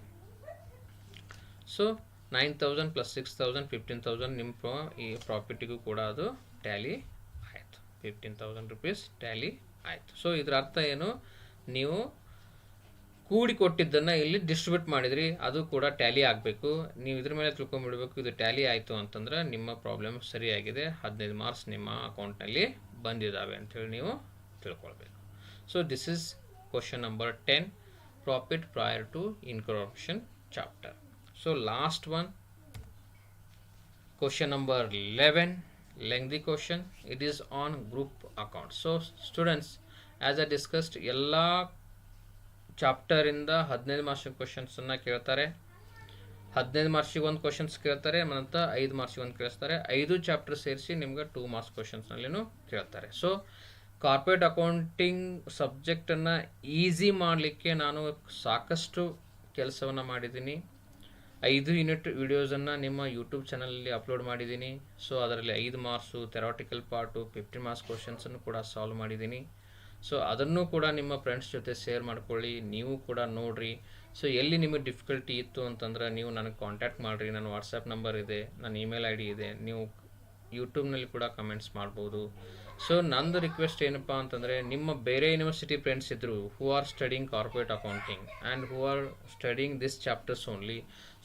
ಸೊ 9,000 plus 6,000 15,000 ನಿಮ್ಮ ಈ ಪ್ರಾಫಿಟಿಗೂ ಕೂಡ ಅದು ಟ್ಯಾಲಿ ಆಯಿತು. 15,000 rupees ಟ್ಯಾಲಿ ಆಯಿತು. ಸೊ ಇದರ ಅರ್ಥ ಏನು, ನೀವು ಕೂಡಿ ಕೊಟ್ಟಿದ್ದನ್ನು ಇಲ್ಲಿ ಡಿಸ್ಟ್ರಿಬ್ಯೂಟ್ ಮಾಡಿದ್ರಿ, ಅದು ಕೂಡ ಟ್ಯಾಲಿ ಆಗಬೇಕು. ನೀವು ಇದ್ರ ಮೇಲೆ ತಿಳ್ಕೊಂಡ್ಬಿಡ್ಬೇಕು, ಇದು ಟ್ಯಾಲಿ ಆಯಿತು ಅಂತಂದ್ರೆ ನಿಮ್ಮ ಪ್ರಾಬ್ಲಮ್ ಸರಿಯಾಗಿದೆ, 15 marks ನಿಮ್ಮ ಅಕೌಂಟ್ನಲ್ಲಿ ಬಂದಿದ್ದಾವೆ ಅಂಥೇಳಿ ನೀವು ತಿಳ್ಕೊಳ್ಬೇಕು. So this is question number 10, profit prior to incorporation chapter. So last one, question number 11, lengthy question. It is on group accounts. So students, as I discussed, ಎಲ್ಲ ಚಾಪ್ಟರ್ ಇಂದ 15 marks ಕ್ವಶನ್ಸ್ ಅನ್ನ ಕೇಳ್ತಾರೆ. 15 marks ಒಂದು questions ಕೇಳ್ತಾರೆ, ಮತ್ತು 5 marks ಒಂದು ಕೇಳಿಸ್ತಾರೆ. 5 chapter ಸೇರಿಸಿ ನಿಮ್ಗೆ 2 marks ಕ್ವಶನ್ಸ್ನಲ್ಲಿನೂ ಕೇಳ್ತಾರೆ. ಸೊ ಕಾರ್ಪೊರೇಟ್ ಅಕೌಂಟಿಂಗ್ ಸಬ್ಜೆಕ್ಟನ್ನು ಈಸಿ ಮಾಡಲಿಕ್ಕೆ ನಾನು ಸಾಕಷ್ಟು ಕೆಲಸವನ್ನು ಮಾಡಿದ್ದೀನಿ. 5 ಯೂನಿಟ್ ವಿಡಿಯೋಸನ್ನು ನಿಮ್ಮ ಯೂಟ್ಯೂಬ್ ಚಾನಲಲ್ಲಿ ಅಪ್ಲೋಡ್ ಮಾಡಿದ್ದೀನಿ. ಸೊ ಅದರಲ್ಲಿ 5 ಮಾರ್ಕ್ಸು, ಥೆರಾಟಿಕಲ್ ಪಾರ್ಟು, 15 marks ಕ್ವಶನ್ಸನ್ನು ಕೂಡ ಸಾಲ್ವ್ ಮಾಡಿದ್ದೀನಿ. ಸೊ ಅದನ್ನು ಕೂಡ ನಿಮ್ಮ ಫ್ರೆಂಡ್ಸ್ ಜೊತೆ ಶೇರ್ ಮಾಡ್ಕೊಳ್ಳಿ, ನೀವು ಕೂಡ ನೋಡಿರಿ. ಸೊ ಎಲ್ಲಿ ನಿಮಗೆ ಡಿಫಿಕಲ್ಟಿ ಇತ್ತು ಅಂತಂದ್ರೆ ನೀವು ನನಗೆ ಕಾಂಟ್ಯಾಕ್ಟ್ ಮಾಡಿರಿ, ನನ್ನ ವಾಟ್ಸಪ್ ನಂಬರ್ ಇದೆ, ನನ್ನ ಇಮೇಲ್ ID ಇದೆ, ನೀವು ಯೂಟ್ಯೂಬ್ನಲ್ಲಿ ಕೂಡ ಕಮೆಂಟ್ಸ್ ಮಾಡ್ಬೋದು. ಸೊ ನಂದು ರಿಕ್ವೆಸ್ಟ್ ಏನಪ್ಪ ಅಂತಂದರೆ, ನಿಮ್ಮ ಬೇರೆ ಯೂನಿವರ್ಸಿಟಿ ಫ್ರೆಂಡ್ಸ್ ಇದ್ದರು who are studying corporate accounting and who are studying this chapters only,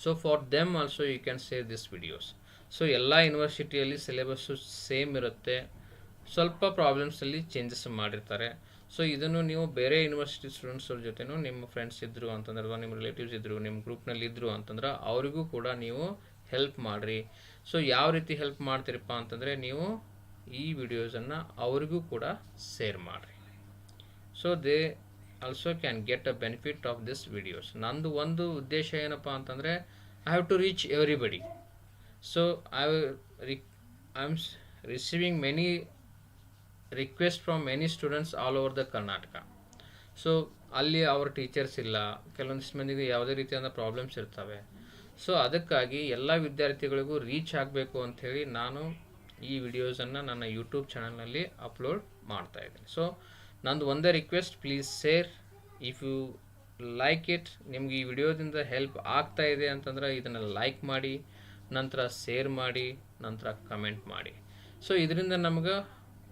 so for them also you can share this videos. So ಎಲ್ಲ ಯೂನಿವರ್ಸಿಟಿಯಲ್ಲಿ ಸಿಲೆಬಸ್ಸು ಸೇಮ್ ಇರುತ್ತೆ, ಸ್ವಲ್ಪ ಪ್ರಾಬ್ಲಮ್ಸಲ್ಲಿ ಚೇಂಜಸ್ ಮಾಡಿರ್ತಾರೆ. ಸೊ ಇದನ್ನು ನೀವು ಬೇರೆ ಯೂನಿವರ್ಸಿಟಿ ಸ್ಟೂಡೆಂಟ್ಸ್ ಜೊತೆನೂ ನಿಮ್ಮ ಫ್ರೆಂಡ್ಸ್ ಇದ್ದರು ಅಂತಂದ್ರೆ, ಅಥವಾ ನಿಮ್ಮ ರಿಲೇಟಿವ್ಸ್ ಇದ್ದರು, ನಿಮ್ಮ ಗ್ರೂಪ್ನಲ್ಲಿ ಇದ್ದರು ಅಂತಂದ್ರೆ ಅವರಿಗೂ ಕೂಡ ನೀವು ಹೆಲ್ಪ್ ಮಾಡಿರಿ. ಸೊ ಯಾವ ರೀತಿ ಹೆಲ್ಪ್ ಮಾಡ್ತೀರಪ್ಪ ಅಂತಂದರೆ, ನೀವು ಈ ವಿಡಿಯೋಸನ್ನು ಅವರಿಗೂ ಕೂಡ ಶೇರ್ ಮಾಡಿರಿ. So they also can get a benefit of this videos. ನಂದು ಒಂದು ಉದ್ದೇಶ ಏನಪ್ಪ ಅಂತಂದರೆ, I have to reach everybody. So I am receiving many request from many students all over the Karnataka. So ಅಲ್ಲಿ ಅವ್ರ ಟೀಚರ್ಸ್ ಇಲ್ಲ, ಕೆಲವೊಂದಿಷ್ಟು ಮಂದಿಗೆ ಯಾವುದೇ ರೀತಿಯಾದ ಪ್ರಾಬ್ಲಮ್ಸ್ ಇರ್ತವೆ. ಸೊ ಅದಕ್ಕಾಗಿ ಎಲ್ಲ ವಿದ್ಯಾರ್ಥಿಗಳಿಗೂ ರೀಚ್ ಆಗಬೇಕು ಅಂಥೇಳಿ ನಾನು ಈ ವಿಡಿಯೋಸನ್ನು ನನ್ನ ಯೂಟ್ಯೂಬ್ ಚಾನಲ್ನಲ್ಲಿ ಅಪ್ಲೋಡ್ ಮಾಡ್ತಾ ಇದ್ದೀನಿ. ಸೊ ನಂದು ಒಂದೇ request, please share if you like it. ನಿಮ್ಗೆ ಈ ವಿಡಿಯೋದಿಂದ ಹೆಲ್ಪ್ ಆಗ್ತಾ ಇದೆ ಅಂತಂದ್ರೆ ಇದನ್ನು ಲೈಕ್ ಮಾಡಿ, ನಂತರ ಶೇರ್ ಮಾಡಿ, ನಂತರ ಕಮೆಂಟ್ ಮಾಡಿ. ಸೊ ಇದರಿಂದ ನಮ್ಗೆ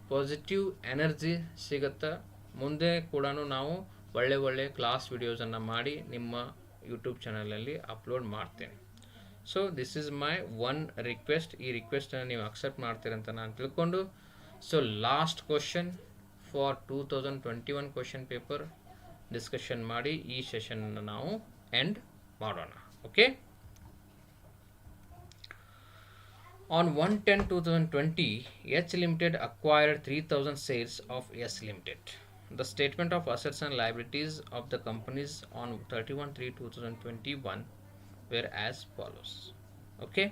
ಪಾಸಿಟಿವ್ ಎನರ್ಜಿ ಸಿಗುತ್ತೆ. ಮುಂದೆ ಕೂಡ ನಾವು ಒಳ್ಳೆ ಕ್ಲಾಸ್ ವಿಡಿಯೋಸನ್ನು ಮಾಡಿ ನಿಮ್ಮ ಯೂಟ್ಯೂಬ್ ಚಾನಲಲ್ಲಿ ಅಪ್ಲೋಡ್ ಮಾಡ್ತೇನೆ. So this is my one request. ಈ ರಿಕ್ವೆಸ್ಟನ್ನು ನೀವು ಅಕ್ಸೆಪ್ಟ್ ಮಾಡ್ತೀರಂತ ನಾನು ತಿಳ್ಕೊಂಡು, so last question for 2021 question paper discussion ಮಾಡಿ ಈ ಸೆಷನ್ನ ನಾವು ಎಂಡ್ ಮಾಡೋಣ. Okay. On 1/10/2020, H Limited acquired 3,000 shares of S Limited. The statement of assets and liabilities of the companies on 31/3/2021 were as follows. Okay.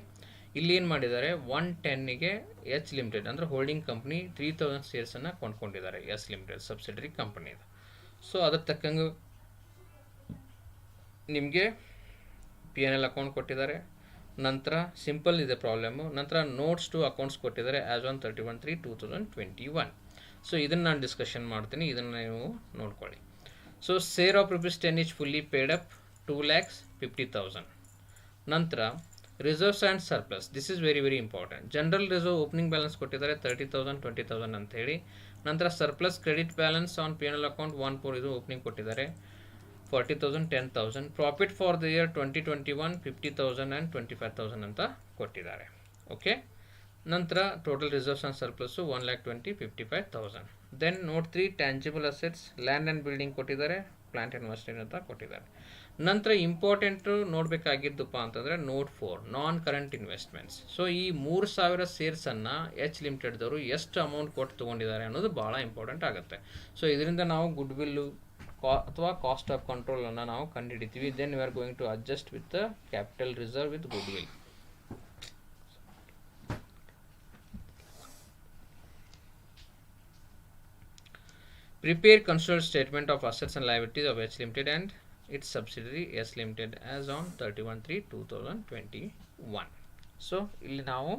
ಇಲ್ಲಿ ಏನು ಮಾಡಿದ್ದಾರೆ, 110ಗೆ H limited ಅಂದರೆ holding company 3,000 ಶೇರ್ಸನ್ನು ಕೊಂಡ್ಕೊಂಡಿದ್ದಾರೆ ಎಸ್ ಲಿಮಿಟೆಡ್ ಸಬ್ಸಿಡರಿ ಕಂಪನಿ ಇದು. So ಅದ್ರ ತಕ್ಕಂಗೆ ನಿಮಗೆ P&L ಅಕೌಂಟ್ ಕೊಟ್ಟಿದ್ದಾರೆ. ನಂತರ ಸಿಂಪಲ್ ಇದೆ ಪ್ರಾಬ್ಲಮ್ಮು. ನಂತರ ನೋಟ್ಸ್ ಟು ಅಕೌಂಟ್ಸ್ ಕೊಟ್ಟಿದ್ದಾರೆ ಆ್ಯಸ್ ಆನ್ 31/3/2021. ಸೊ ಇದನ್ನು ನಾನು ಡಿಸ್ಕಷನ್ ಮಾಡ್ತೀನಿ, ಇದನ್ನು ನೀವು ನೋಡ್ಕೊಳ್ಳಿ. So share of ₹10 each fully paid up 2,50,000. ನಂತರ reserves and surplus, this is very important. General reserve opening balance ಕೊಟ್ಟಿದ್ದಾರೆ 30,000 20,000 ಅಂತ ಹೇಳಿ. ನಂತರ surplus credit balance on P&L account 1/4 ಇದು ಓಪನಿಂಗ್ ಕೊಟ್ಟಿದ್ದಾರೆ 40,000 10,000. Profit for the year 2021 50,000 and 25,000 ಅಂತ ಕೊಟ್ಟಿದ್ದಾರೆ. ಓಕೆ. ನಂತರ total reserves and surplus 1,20,000 55,000. Then note 3 tangible assets, land and building ಕೊಟ್ಟಿದ್ದಾರೆ, ಪ್ಲಾಂಟ್ ಆ್ಯಂಡ್ ಮಷಿನರಿ ಅಂತ ಕೊಟ್ಟಿದ್ದಾರೆ. ನಂತರ ಇಂಪಾರ್ಟೆಂಟು ನೋಡಬೇಕಾಗಿದ್ದಪ್ಪ ಅಂತಂದರೆ note 4 non current investments. So ಈ 3,000 ಶೇರ್ಸನ್ನು ಎಚ್ ಲಿಮಿಟೆಡ್ದವರು ಎಷ್ಟು ಅಮೌಂಟ್ ಕೊಟ್ಟು ತೊಗೊಂಡಿದ್ದಾರೆ ಅನ್ನೋದು ಭಾಳ ಇಂಪಾರ್ಟೆಂಟ್ ಆಗುತ್ತೆ. ಸೊ ಇದರಿಂದ ನಾವು ಗುಡ್ ವಿಲ್ಲು ಅಥವಾ ಕಾಸ್ಟ್ ಆಫ್ ಕಂಟ್ರೋಲನ್ನು ನಾವು ಕಂಡುಹಿಡಿತೀವಿ. Then we are going to adjust with the capital reserve with goodwill. Prepare consolidated statement of assets and liabilities of H Limited and its subsidiary S Limited as on 31/3/2021. So ಇಲ್ಲಿ ನಾವು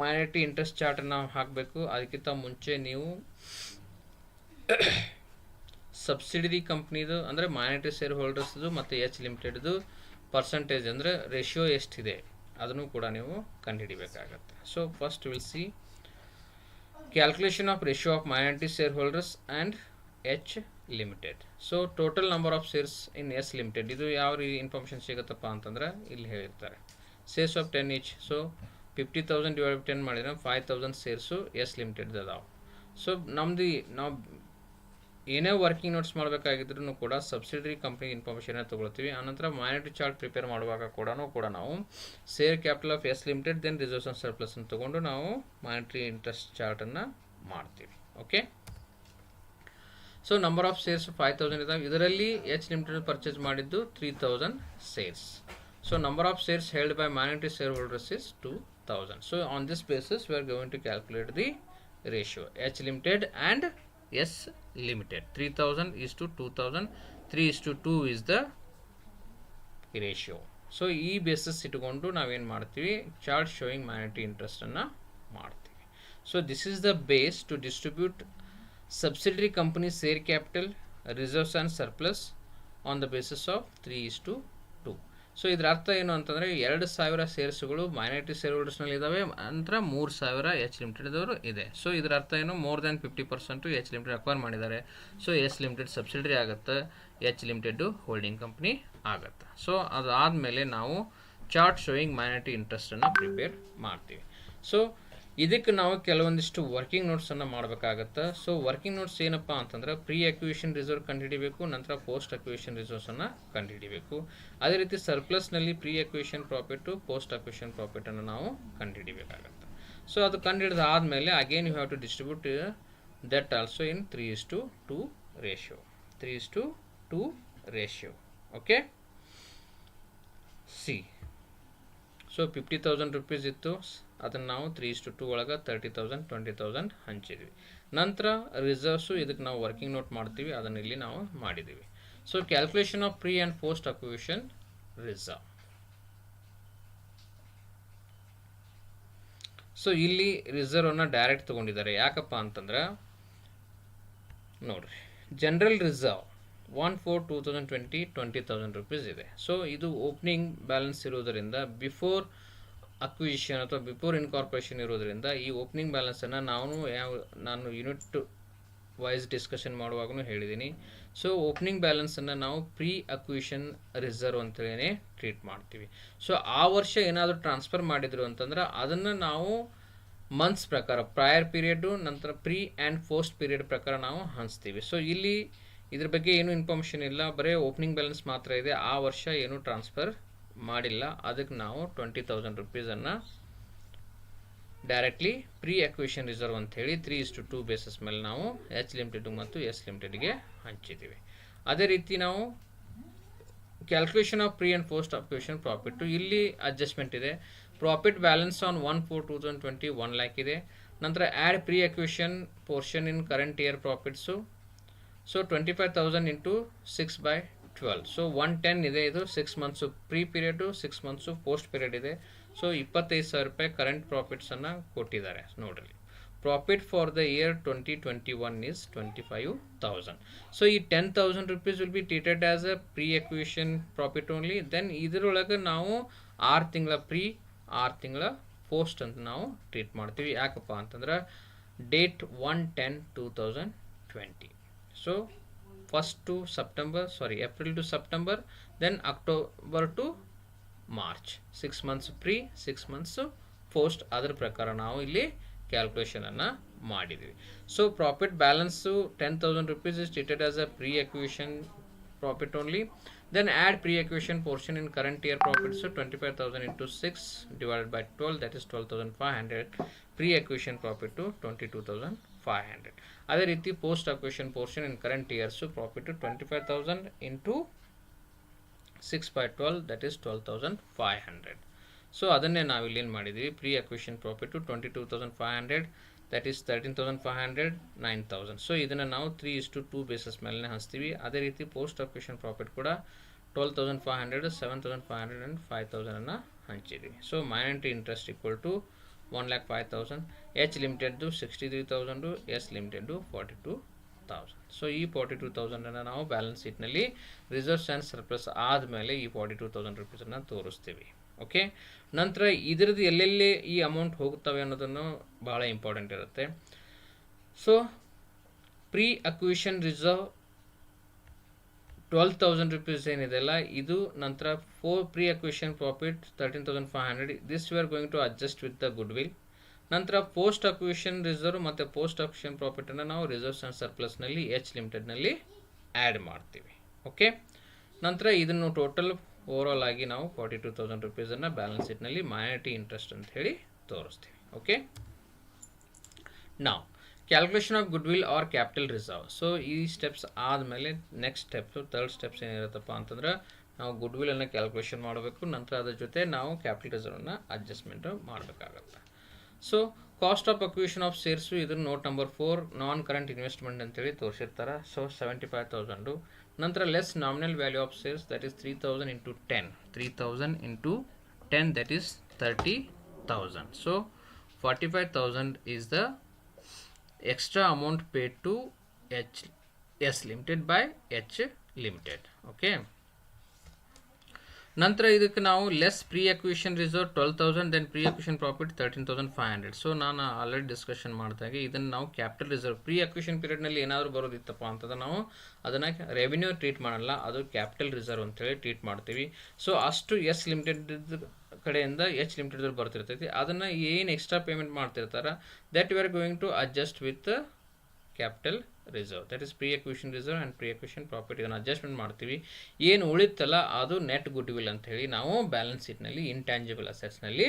minority interest chart ನಾವು ಹಾಕಬೇಕು. ಅದಕ್ಕಿಂತ ಮುಂಚೆ ನೀವು subsidiary ಕಂಪ್ನಿದು ಅಂದರೆ minority share ಹೋಲ್ಡರ್ಸ್ದು ಮತ್ತು ಎಚ್ ಲಿಮಿಟೆಡ್ದು ಪರ್ಸೆಂಟೇಜ್ ಅಂದರೆ ರೇಷಿಯೋ ಎಷ್ಟಿದೆ ಅದನ್ನು ಕೂಡ ನೀವು ಕಂಡುಹಿಡಿಬೇಕಾಗತ್ತೆ. So first we'll see calculation of ratio of minority share holders and H limited. So total number of shares in S limited, ಇದು ಯಾವ ಇನ್ಫಾರ್ಮೇಷನ್ ಸಿಗುತ್ತಪ್ಪ ಅಂತಂದ್ರೆ ಇಲ್ಲಿ ಹೇಳಿರ್ತಾರೆ. Shares of 10 each. So 50,000 divide 10 ಮಾಡಿದ್ರೆ 5,000 ಶೇರ್ಸು ಎಸ್ ಲಿಮಿಟೆಡ್ ಅದಾವೆ. ಸೊ ನಮ್ಮದು ನಾವು ಏನೇ ವರ್ಕಿಂಗ್ ನೋಟ್ಸ್ ಮಾಡಬೇಕಾಗಿದ್ರೂ ಕೂಡ ಸಬ್ಸಿಡರಿ ಕಂಪ್ನಿ ಇನ್ಫಾರ್ಮೇಷನ್ ತೊಗೊಳ್ತೀವಿ. ಆನಂತರ ಮೈನಾರಿಟಿ ಚಾರ್ಟ್ ಪ್ರಿಪೇರ್ ಮಾಡುವಾಗ ಕೂಡ ನಾವು share capital of S limited then reserves and surplus ಅಂತ ತೊಗೊಂಡು ನಾವು ಮೈನಾರಿಟಿ ಇಂಟ್ರೆಸ್ಟ್ ಚಾರ್ಟನ್ನು ಮಾಡ್ತೀವಿ. Okay. So number of shares 5,000 ಇದಾವೆ. ಇದರಲ್ಲಿ ಎಚ್ ಲಿಮಿಟೆಡ್ ಪರ್ಚೇಸ್ ಮಾಡಿದ್ದು 3,000 shares. So number of shares held by minority share holders is 2,000. So on this basis we are going to calculate the ratio H limited and S limited. 3,000 is to 2,000, 3 is to 2 is the ratio. So ಈ basis ಇಟ್ಕೊಂಡು ನಾವೇನು ಮಾಡ್ತೀವಿ, chart showing minority ಇಂಟ್ರೆಸ್ಟನ್ನು ಮಾಡ್ತೀವಿ. So this is the base to distribute subsidiary company share capital, reserves and surplus on the basis of 3 is to 2. So ಇದರ ಅರ್ಥ ಏನು ಅಂತಂದರೆ 2,000 ಶೇರ್ಸ್ಗಳು ಮೈನಾರಿಟಿ ಶೇರ್ ಹೋಲ್ಡರ್ಸ್ನಲ್ಲಿ ಇದ್ದಾವೆ, ನಂತರ 3,000 ಎಚ್ ಲಿಮಿಟೆಡ್ದವರು ಇದೆ. ಸೊ ಇದರ ಅರ್ಥ ಏನು, more than 50% H limited acquire ಮಾಡಿದ್ದಾರೆ. ಸೊ ಎಚ್ ಲಿಮಿಟೆಡ್ ಸಬ್ಸಿಡರಿ ಆಗುತ್ತೆ, ಎಚ್ ಲಿಮಿಟೆಡ್ ಹೋಲ್ಡಿಂಗ್ ಕಂಪ್ನಿ ಆಗುತ್ತೆ. ಸೊ ಅದಾದಮೇಲೆ ನಾವು ಚಾರ್ಟ್ ಶೋಯಿಂಗ್ ಮೈನಾರಿಟಿ ಇಂಟ್ರೆಸ್ಟನ್ನು ಪ್ರಿಪೇರ್ ಮಾಡ್ತೀವಿ. ಸೊ ಇದಕ್ಕೆ ನಾವು ಕೆಲವೊಂದಿಷ್ಟು ವರ್ಕಿಂಗ್ ನೋಟ್ಸನ್ನು ಮಾಡಬೇಕಾಗತ್ತೆ. ಸೊ ವರ್ಕಿಂಗ್ ನೋಟ್ಸ್ ಏನಪ್ಪ ಅಂತಂದ್ರೆ ಪ್ರೀ ಅಕ್ವಿಷನ್ ರಿಸರ್ವ್ ಕಂಡುಹಿಡಿಬೇಕು, ನಂತರ ಪೋಸ್ಟ್ ಅಕ್ವಿಷನ್ ರಿಸರ್ವ್ಸನ್ನು ಕಂಡುಹಿಡಿಬೇಕು. ಅದೇ ರೀತಿ ಸರ್ಪ್ಲಸ್ನಲ್ಲಿ pre acquisition profit, post acquisition ಪ್ರಾಫಿಟನ್ನು ನಾವು ಕಂಡುಹಿಡಿಬೇಕಾಗತ್ತೆ. ಸೊ ಅದು ಕಂಡುಹಿಡಿದ ಆದಮೇಲೆ again you have to distribute that also in 3:2 ratio. 3:2 ratio. Okay, see. So 50,000 rupees ಇತ್ತು, ಅದನ್ನು ನಾವು 3:2 ಒಳಗೆ 30,000 20,000 ಹಂಚಿದ್ವಿ. ನಂತರ ರಿಸರ್ವ್ಸು ಇದಕ್ಕೆ ನಾವು ವರ್ಕಿಂಗ್ ನೋಟ್ ಮಾಡ್ತೀವಿ, ಅದನ್ನು ಇಲ್ಲಿ ನಾವು ಮಾಡಿದ್ದೀವಿ. So calculation of pre and post acquisition reserve. So ಇಲ್ಲಿ ರಿಸರ್ವನ್ನ ಡೈರೆಕ್ಟ್ ತೊಗೊಂಡಿದ್ದಾರೆ. ಯಾಕಪ್ಪ ಅಂತಂದ್ರೆ ನೋಡ್ರಿ, ಜನರಲ್ ರಿಸರ್ವ್ 1/4/2020 20,000 ರುಪೀಸ್ ಇದೆ. ಸೊ ಇದು ಓಪನಿಂಗ್ ಬ್ಯಾಲೆನ್ಸ್ ಇರೋದರಿಂದ ಬಿಫೋರ್ ಅಕ್ವಿಷನ್ ಅಥವಾ ಬಿಫೋರ್ ಇನ್ಕಾರ್ಪೊರೇಷನ್ ಇರೋದ್ರಿಂದ ಈ ಓಪನಿಂಗ್ ಬ್ಯಾಲೆನ್ಸನ್ನು ನಾನು ಯೂನಿಟ್ ವೈಸ್ ಡಿಸ್ಕಷನ್ ಮಾಡುವಾಗೂ ಹೇಳಿದ್ದೀನಿ. ಸೊ ಓಪನಿಂಗ್ ಬ್ಯಾಲೆನ್ಸನ್ನು ನಾವು ಪ್ರೀ ಅಕ್ವಿಷನ್ ರಿಸರ್ವ್ ಅಂತೇಳಿ ಟ್ರೀಟ್ ಮಾಡ್ತೀವಿ. ಸೊ ಆ ವರ್ಷ ಏನಾದರೂ ಟ್ರಾನ್ಸ್ಫರ್ ಮಾಡಿದ್ರು ಅಂತಂದ್ರೆ ಅದನ್ನು ನಾವು ಮಂತ್ಸ್ ಪ್ರಕಾರ, ಪ್ರಯರ್ ಪೀರಿಯಡು, ನಂತರ ಪ್ರೀ ಆ್ಯಂಡ್ ಪೋಸ್ಟ್ ಪೀರಿಯಡ್ ಪ್ರಕಾರ ನಾವು ಹಂಚ್ತೀವಿ. ಸೊ ಇಲ್ಲಿ ಇದ್ರ ಬಗ್ಗೆ ಏನು ಇನ್ಫಾರ್ಮೇಷನ್ ಇಲ್ಲ, ಬರೀ ಓಪನಿಂಗ್ ಬ್ಯಾಲೆನ್ಸ್ ಮಾತ್ರ ಇದೆ. ಆ ವರ್ಷ ಏನು ಟ್ರಾನ್ಸ್ಫರ್ ಮಾಡಿಲ್ಲ, ಅದಕ್ಕೆ ನಾವು 20,000 ರುಪೀಸನ್ನು ಡೈರೆಕ್ಟ್ಲಿ ಪ್ರೀ ಅಕ್ವಿಷನ್ ರಿಸರ್ವ್ ಅಂತ ಹೇಳಿ 3:2 ಬೇಸಿಸ್ ಮೇಲೆ ನಾವು ಎಚ್ ಲಿಮಿಟೆಡ್ ಮತ್ತು ಎಸ್ ಲಿಮಿಟೆಡ್ಗೆ ಹಂಚಿದ್ದೀವಿ. ಅದೇ ರೀತಿ ನಾವು calculation of pre and post acquisition profit, ಇಲ್ಲಿ ಅಡ್ಜಸ್ಟ್ಮೆಂಟ್ ಇದೆ. ಪ್ರಾಫಿಟ್ ಬ್ಯಾಲೆನ್ಸ್ ಆನ್ 1/4/2020 1 lakh ಇದೆ. ನಂತರ add pre acquisition portion in current year profits. So 25,000 into 6/12. So 110 ಇದೆ. ಇದು 6 months pre period, 6 months post period ಇದೆ. ಸೊ 25,000 ರೂಪಾಯಿ ಕರೆಂಟ್ ಪ್ರಾಫಿಟ್ಸನ್ನು ಕೊಟ್ಟಿದ್ದಾರೆ ನೋಡ್ರಿ. Profit for the year 2021 is 25,000. So ಈ 10,000 rupees will be treated as a pre acquisition profit only. Then ಇದರೊಳಗೆ ನಾವು 6 ತಿಂಗಳ ಪ್ರೀ, 6 ತಿಂಗಳ ಪೋಸ್ಟ್ ಅಂತ ನಾವು ಟ್ರೀಟ್ ಮಾಡ್ತೀವಿ. ಯಾಕಪ್ಪ ಅಂತಂದ್ರೆ date 1/10/2020. So April to September, then October to March. 6 months pre, 6 months post. ಅದರ ಪ್ರಕಾರ ನಾವು ಇಲ್ಲಿ ಕ್ಯಾಲ್ಕುಲೇಷನನ್ನು ಮಾಡಿದ್ವಿ. So profit balance 10,000 rupees is treated as a pre acquisition profit only. Then add pre-acquisition portion in current year profits. So 25,000 into 6 divided by 12, that is 12,500. Pre-acquisition profit to 22,500. ಅದೇ ರೀತಿ post acquisition portion in current year, so profit to 25,000 into 6 by 12, that is 12,500. So ಅದನ್ನೇ ನಾವು ಇಲ್ಲಿ ಏನು ಮಾಡಿದ್ವಿ, pre acquisition profit 22,500, that is 13,500, 9,000. So ಇದನ್ನು ನಾವು 3:2 basis ಮೇಲೆ ಹಂಚ್ತೀವಿ. ಅದೇ ರೀತಿ ಪೋಸ್ಟ್ ಅಕ್ವಿಷನ್ ಪ್ರಾಫಿಟ್ ಕೂಡ 12,500, 7,500 ಆ್ಯಂಡ್ 5,000 ಹಂಚಿದ್ವಿ. So minority interest equal to 1,05,000, H ಲಿಮಿಟೆಡ್ದು 63,000, ಎಸ್ ಲಿಮಿಟೆಡ್ದು 42,000. ಸೊ ಈ 42,000 ನಾವು ಬ್ಯಾಲೆನ್ಸ್ ಶೀಟ್ನಲ್ಲಿ ರಿಸರ್ವ್ಸ್ ಆ್ಯಂಡ್ ಸರ್ಪ್ಲಸ್ ಆದಮೇಲೆ ಈ 42,000 ರುಪೀಸನ್ನು ತೋರಿಸ್ತೀವಿ. ಓಕೆ, ನಂತರ ಇದರದ್ದು ಎಲ್ಲೆಲ್ಲಿ ಈ ಅಮೌಂಟ್ ಹೋಗ್ತವೆ ಅನ್ನೋದನ್ನು ಭಾಳ ಇಂಪಾರ್ಟೆಂಟ್ ಇರುತ್ತೆ. So pre acquisition reserve 12,000 rupees ಏನಿದೆಲ್ಲ ಇದು, ನಂತರ pre acquisition profit 13,500, this we are going to adjust with the goodwill. ನಂತರ ಪೋಸ್ಟ್ ಅಕ್ವಿಷನ್ ರಿಸರ್ವ್ ಮತ್ತು ಪೋಸ್ಟ್ ಅಕ್ವಿಷನ್ ಪ್ರಾಫಿಟನ್ನು ನಾವು ರಿಸರ್ವ್ಸ್ ಆ್ಯಂಡ್ ಸರ್ಪ್ಲಸ್ನಲ್ಲಿ ಎಚ್ ಲಿಮಿಟೆಡ್ನಲ್ಲಿ ಆ್ಯಡ್ ಮಾಡ್ತೀವಿ. ಓಕೆ, ನಂತರ ಇದನ್ನು ಟೋಟಲ್ ಓವರಾಲ್ ಆಗಿ ನಾವು 42,000 ರುಪೀಸನ್ನು ಬ್ಯಾಲೆನ್ಸ್ ಶೀಟ್ನಲ್ಲಿ ಮೈನಾರಿಟಿ ಇಂಟ್ರೆಸ್ಟ್ ಅಂತ ಹೇಳಿ ತೋರಿಸ್ತೀವಿ. ಓಕೆ, ನಾವು calculation of goodwill or capital reserve. So ಈ ಸ್ಟೆಪ್ಸ್ ಆದಮೇಲೆ ನೆಕ್ಸ್ಟ್ ಸ್ಟೆಪ್ಸು, ಥರ್ಡ್ ಸ್ಟೆಪ್ಸ್ ಏನಿರುತ್ತಪ್ಪ ಅಂತಂದ್ರೆ ನಾವು ಗುಡ್ ವಿಲನ್ನು ಕ್ಯಾಲ್ಕುಲೇಷನ್ ಮಾಡಬೇಕು. ನಂತರ ಅದ್ರ ಜೊತೆ ನಾವು ಕ್ಯಾಪಿಟಲ್ ರಿಸರ್ವನ್ನ ಅಡ್ಜಸ್ಟ್ಮೆಂಟ್ ಮಾಡಬೇಕಾಗತ್ತೆ. So cost of acquisition of shares, ಇದನ್ನು note number 4 non current investment ಅಂತೇಳಿ ತೋರಿಸಿರ್ತಾರೆ. ಸೊ 75,000. ನಂತರ less nominal value of shares, that is 3,000 into 10. 3,000 into 10, that is 30,000. So 45,000 is the extra amount paid to S Limited by H Limited. Okay. ನಂತರ ಇದಕ್ಕೆ ನಾವು less pre acquisition reserve 12,000 then pre acquisition profit 13,500. So ನಾನು already discussion ಮಾಡಿದಾಗ ಇದನ್ನು ನಾವು capital reserve pre acquisition ಪೀರಿಯಡ್ನಲ್ಲಿ ಏನಾದರೂ ಬರೋದಿತ್ತಪ್ಪ ಅಂತಂದ್ರೆ ನಾವು ಅದನ್ನು ರೆವಿನ್ಯೂ ಟ್ರೀಟ್ ಮಾಡಲ್ಲ, ಅದು ಕ್ಯಾಪಿಟಲ್ ರಿಸರ್ವ್ ಅಂತೇಳಿ ಟ್ರೀಟ್ ಮಾಡ್ತೀವಿ. ಸೊ ಅಷ್ಟು ಎಸ್ ಲಿಮಿಟೆಡ್ ಕಡೆಯಿಂದ ಎಚ್ ಲಿಮಿಟೆಡ್ ಬರ್ತಿರ್ತೈತಿ, ಅದನ್ನು ಏನು ಎಕ್ಸ್ಟ್ರಾ ಪೇಮೆಂಟ್ ಮಾಡ್ತಿರ್ತಾರೆ that you are going to adjust with capital reserve, that is pre acquisition reserve and pre acquisition profit. ಇದನ್ನು ಅಡ್ಜಸ್ಟ್ಮೆಂಟ್ ಮಾಡ್ತೀವಿ. ಏನು ಉಳಿತಲ್ಲ ಅದು ನೆಟ್ ಗುಡ್ ವಿಲ್ ಅಂತ ಹೇಳಿ ನಾವು ಬ್ಯಾಲೆನ್ಸ್ ಶೀಟ್ನಲ್ಲಿ ಇಂಟ್ಯಾಂಜಿಬಲ್ ಅಸೆಟ್ಸ್ನಲ್ಲಿ